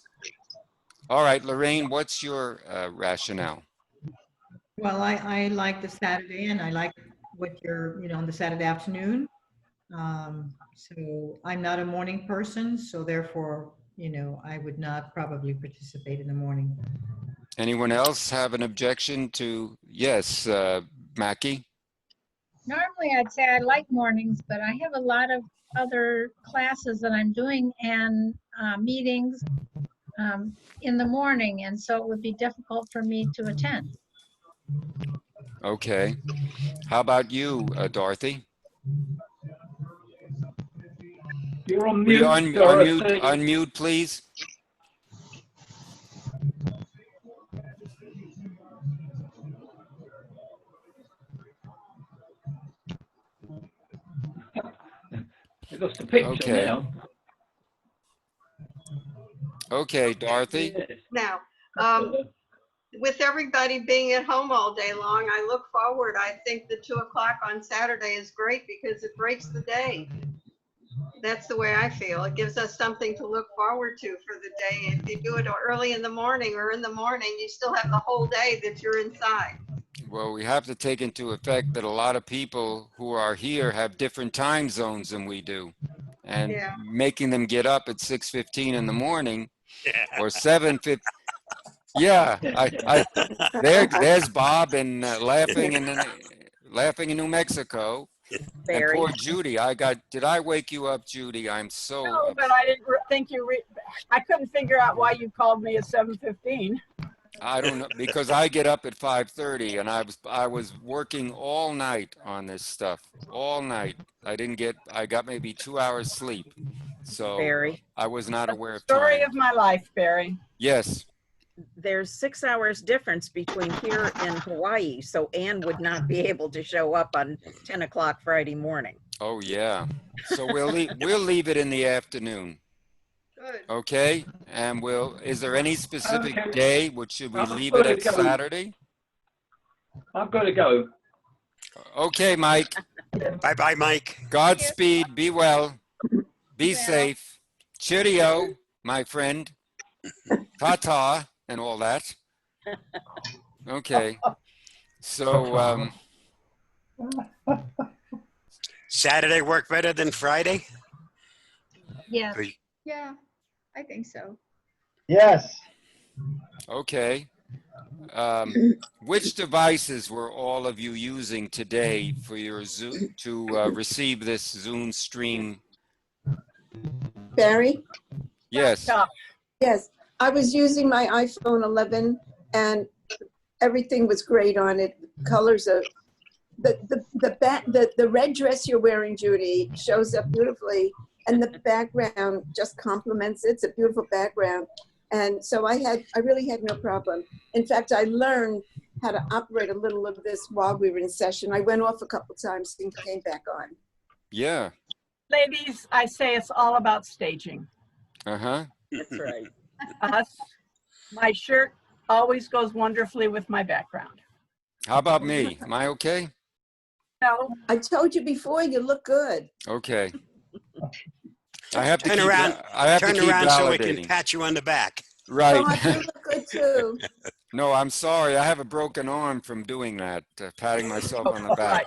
All right, Lorraine, what's your rationale? Well, I like the Saturday, and I like what you're, on the Saturday afternoon. So I'm not a morning person, so therefore, I would not probably participate in the morning. Anyone else have an objection to? Yes, Mackie? Normally I'd say I like mornings, but I have a lot of other classes that I'm doing and meetings in the morning, and so it would be difficult for me to attend. Okay. How about you, Dorothy? You're on mute, Dorothy. Unmute, please. I lost the picture Okay. now. Okay, Dorothy. Now, with everybody being at home all day long, I look forward. I think the 2 o'clock on Saturday is great because it breaks the day. That's the way I feel. It gives us something to look forward to for the day. If you do it early in the morning or in the morning, you still have the whole day that you're inside. Well, we have to take into effect that a lot of people who are here have different time zones than we do. And making them get up at 6:15 in the morning or 7:50. Yeah, there's Bob and laughing in New Mexico. And poor Judy, did I wake you up, Judy? I'm so No, but I didn't think I couldn't figure out why you called me at 7:15. I don't know, because I get up at 5:30 and I was working all night on this stuff, all night. I got maybe 2 hours sleep. So Barry, I was not aware of Story time. of my life, Barry. Yes. there's 6 hours difference between here and Hawaii, so Anne would not be able to show up on 10 o'clock Friday morning. Oh yeah. So we'll leave it in the afternoon. Good. Okay? And is there any specific Okay. day? Should we I've leave it gotta at go. Saturday? I've got to go. Okay, Mike. Bye-bye, Mike. Godspeed. Be well. Be safe. Cheerio, my friend. Ta-ta and all that. Okay. So, Saturday work better than Friday? Yes. Yeah, I think so. Yes. okay. Which devices were all of you using today for your Zoom to receive this Zoom stream? Barry? Yes. Yes, I was using my iPhone 11 and everything was great on it. Colors of the red dress you're wearing, Judy, shows up beautifully, and the background just complements it. It's a beautiful background. And so I really had no problem. In fact, I learned how to operate a little of this while we were in session. I went off a couple times and came back on. Yeah. Ladies, I say it's all about staging. Uh-huh. That's right. My shirt always goes wonderfully with my background. How about me? Am I okay? No. I told you before, you look good. Okay. I have to Turn keep, around, I have turn to keep around so we can validating. pat you on the back. Right. Oh, you look good too. No, I'm sorry. I have a broken arm from doing that, patting myself on the back.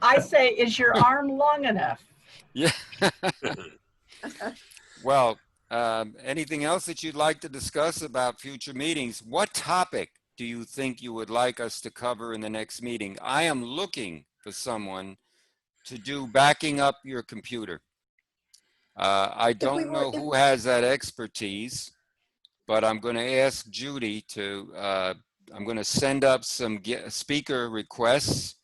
I say, is your arm long enough? Yeah. Well, anything else that you'd like to discuss about future meetings? What topic do you think you would like us to cover in the next meeting? I am looking for someone to do backing up your computer. I don't know who has that expertise, but I'm going to ask Judy to, I'm going to send up some speaker requests,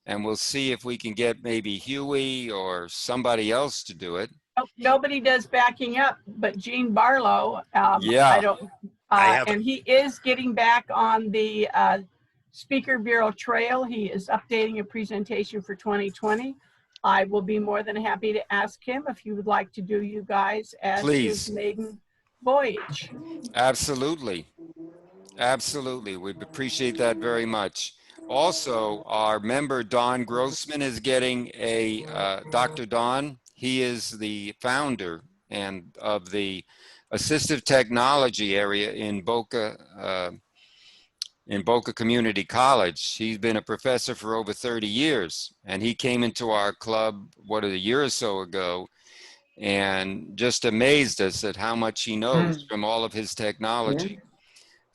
and we'll see if we can get maybe Huey or somebody else to do it. Nobody does backing up, but Gene Barlow. Yeah. I don't. And he is getting back on the Speaker Bureau trail. He is updating a presentation for 2020. I will be more than happy to ask him if you would like to do you guys as Please. his maiden voyage. Absolutely. Absolutely. We appreciate that very much. Also, our member Don Grossman is getting a, Dr. Don, he is the founder and of the assistive technology area in Boca Community College. He's been a professor for over 30 years, and he came into our club, a year or so ago, and just amazed us at how much he knows from all of his technology.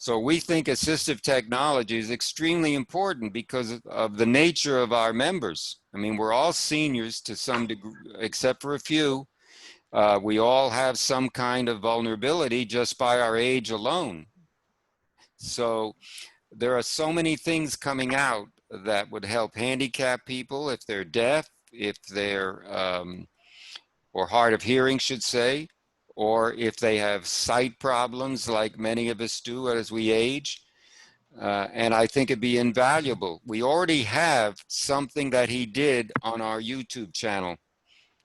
So we think assistive technology is extremely important because of the nature of our members. I mean, we're all seniors to some degree, except for a few. We all have some kind of vulnerability just by our age alone. So there are so many things coming out that would help handicapped people if they're deaf, if they're, or hard of hearing, should say, or if they have sight problems like many of us do as we age. And I think it'd be invaluable. We already have something that he did on our YouTube channel.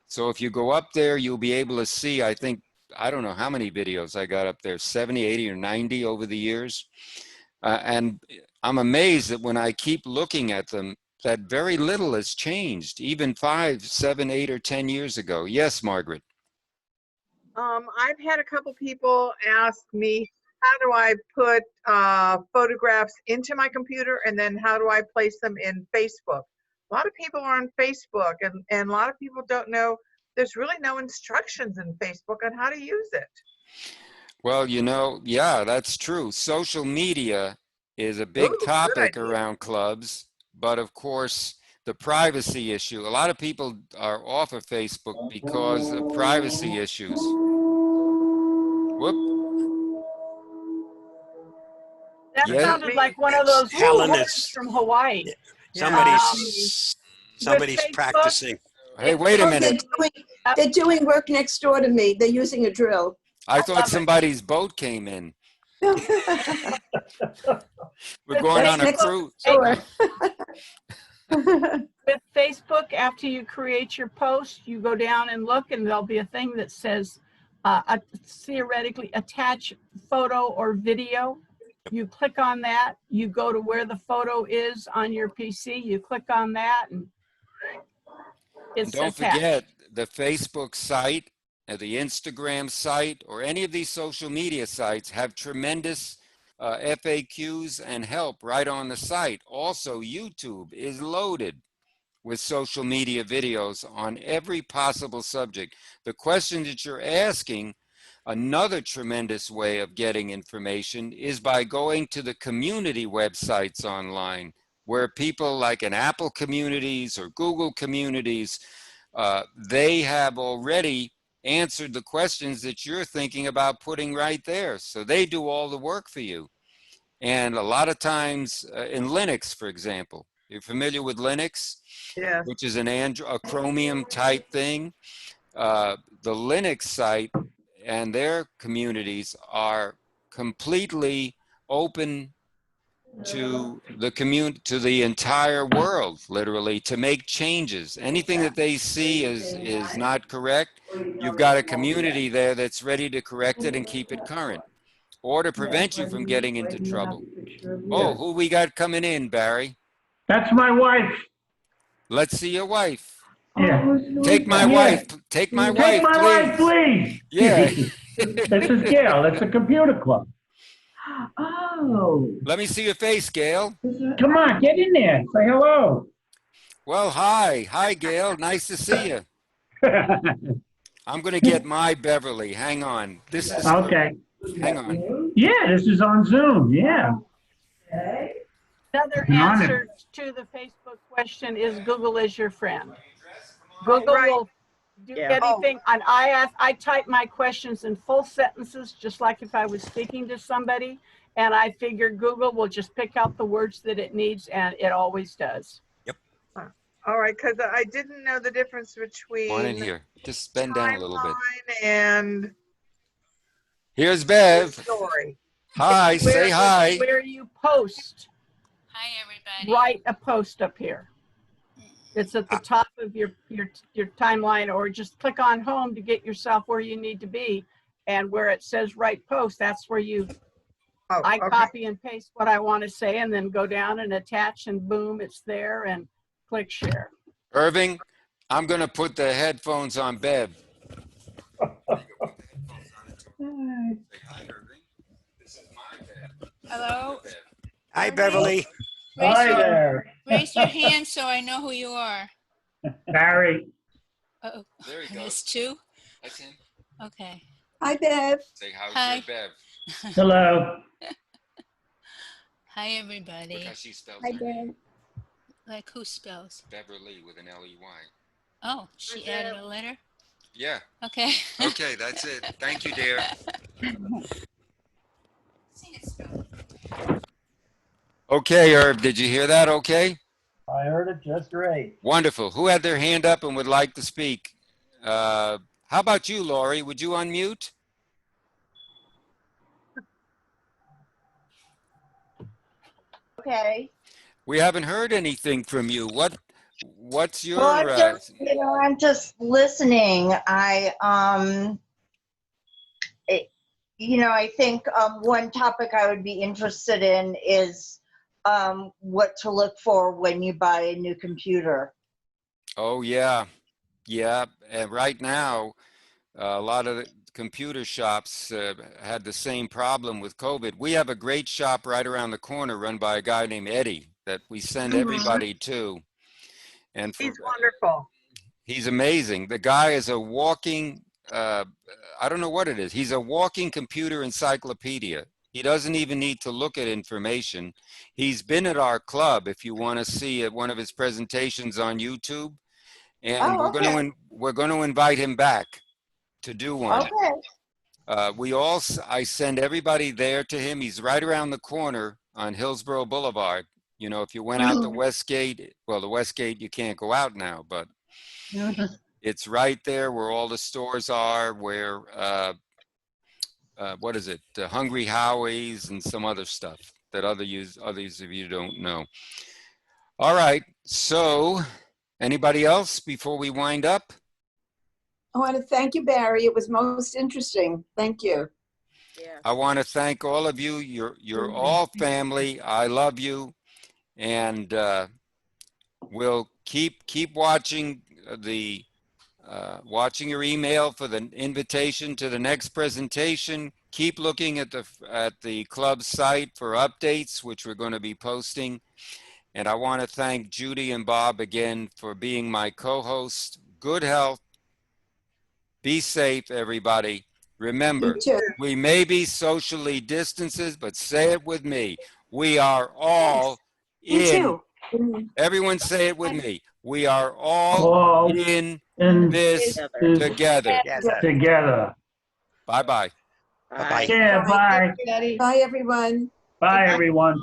So if you go up there, you'll be able to see, I think, I don't know how many videos I got up there, 70, 80, or 90 over the years. And I'm amazed that when I keep looking at them, that very little has changed, even 5, 7, 8, or 10 years ago. Yes, Margaret. I've had a couple people ask me, how do I put photographs into my computer, and then how do I place them in Facebook? A lot of people are on Facebook, and a lot of people don't know there's really no instructions in Facebook on how to use it. Well, you know, yeah, that's true. Social media is a big topic around clubs, but of course, the privacy issue. A lot of people are off of Facebook because of privacy issues. Whoop. That Yeah. sounded like one of those Helen horses is from Hawaii. somebody's Facebook- practicing. Hey, wait a Oh, minute. they're doing work next door to me. They're using a drill. I thought somebody's boat came in. We're going on a Next cruise. door. With Facebook, after you create your post, you go down and look, and there'll be a thing that says theoretically attach photo or video. You click on that, you go to where the photo is on your PC, you click on that, and it's Don't attached. forget the Facebook site, the Instagram site, or any of these social media sites have tremendous FAQs and help right on the site. Also, YouTube is loaded with social media videos on every possible subject. The question that you're asking, another tremendous way of getting information is by going to the community websites online, where people like in Apple communities or Google communities, they have already answered the questions that you're thinking about putting right there. So they do all the work for you. And a lot of times in Linux, for example, you're familiar with Linux, Yes. which is a Chromium type thing. The Linux site and their communities are completely open to the entire world, literally, to make changes. Anything that they see is not correct, you've got a community there that's ready to correct it and keep it current, or to prevent you from getting into trouble. Oh, who we got coming in, Barry? That's my wife. Let's see your wife. Yeah. Take my wife. Take my wife, Take my please. wife, please. Yeah. This is Gail. It's a computer club. Oh. Let me see your face, Gail. Come on, get in there. Say hello. Well, hi. Hi, Gail. Nice to see you. I'm going to get my Beverly. Hang on. This is Okay. Hang on. Yeah, this is on Zoom. Yeah. Another I'm on it. answer to the Facebook question is Google is your friend. Google will do anything. And I type my questions in full sentences, just like if I was speaking to somebody. And I figure Google will just pick out the words that it needs, and it always does. All right, because I didn't know the difference between Go on in here. Just bend down a little bit. and Here's Bev. story. Hi. Say hi. Where you post. Hi, everybody. Write a post up here. It's at the top of your timeline, or just click on home to get yourself where you need to be. And where it says write post, that's where I copy and paste what I want to say, and then go down and attach, and boom, it's there, and click share. Irving, I'm going to put the headphones on Bev. Hello. Hi, Beverly. Hi there. Raise your hand so I know who you are. Barry. Uh-oh. There he goes. There's two? That's him. Okay. Hi, Bev. Say how's Hi. your Bev. Hello. Hi, everybody. Look how she spells Hi, her Bev. name. Like who spells? Beverly with an L-E-Y. Oh, she added a letter? Yeah. Okay. Okay, that's it. Thank you, dear. Okay, Herb, did you hear that okay? I heard it just great. Wonderful. Who had their hand up and would like to speak? How about you, Lori? Would you unmute? Okay. We haven't heard anything from you. What's your Well, I'm just listening. I think one topic I would be interested in is what to look for when you buy a new computer. Oh, yeah. Yeah. And right now, a lot of the computer shops had the same problem with COVID. We have a great shop right around the corner run by a guy named Eddie that we send everybody to. And He's wonderful. He's amazing. The guy is a walking, I don't know what it is. He's a walking computer encyclopedia. He doesn't even need to look at information. He's been at our club, if you want to see one of his presentations on YouTube. And we're going to invite him back to do one. Okay. I send everybody there to him. He's right around the corner on Hillsborough Boulevard. You know, if you went out the Westgate, well, the Westgate, you can't go out now, but it's right there where all the stores are, where, what is it? Hungry Howie's and some other stuff that others of you don't know. All right, so anybody else before we wind up? I want to thank you, Barry. It was most interesting. Thank you. I want to thank all of you. You're all family. I love you, and we'll keep watching watching your email for the invitation to the next presentation. Keep looking at the club site for updates, which we're going to be posting. And I want to thank Judy and Bob again for being my co-host. Good health. Be safe, everybody. Remember, we may be socially distanced, but say it with me. We are all in. Everyone say it with me. We are all in this together. Together. Bye-bye. Bye-bye. Yeah, bye. Bye, everyone. Bye, everyone.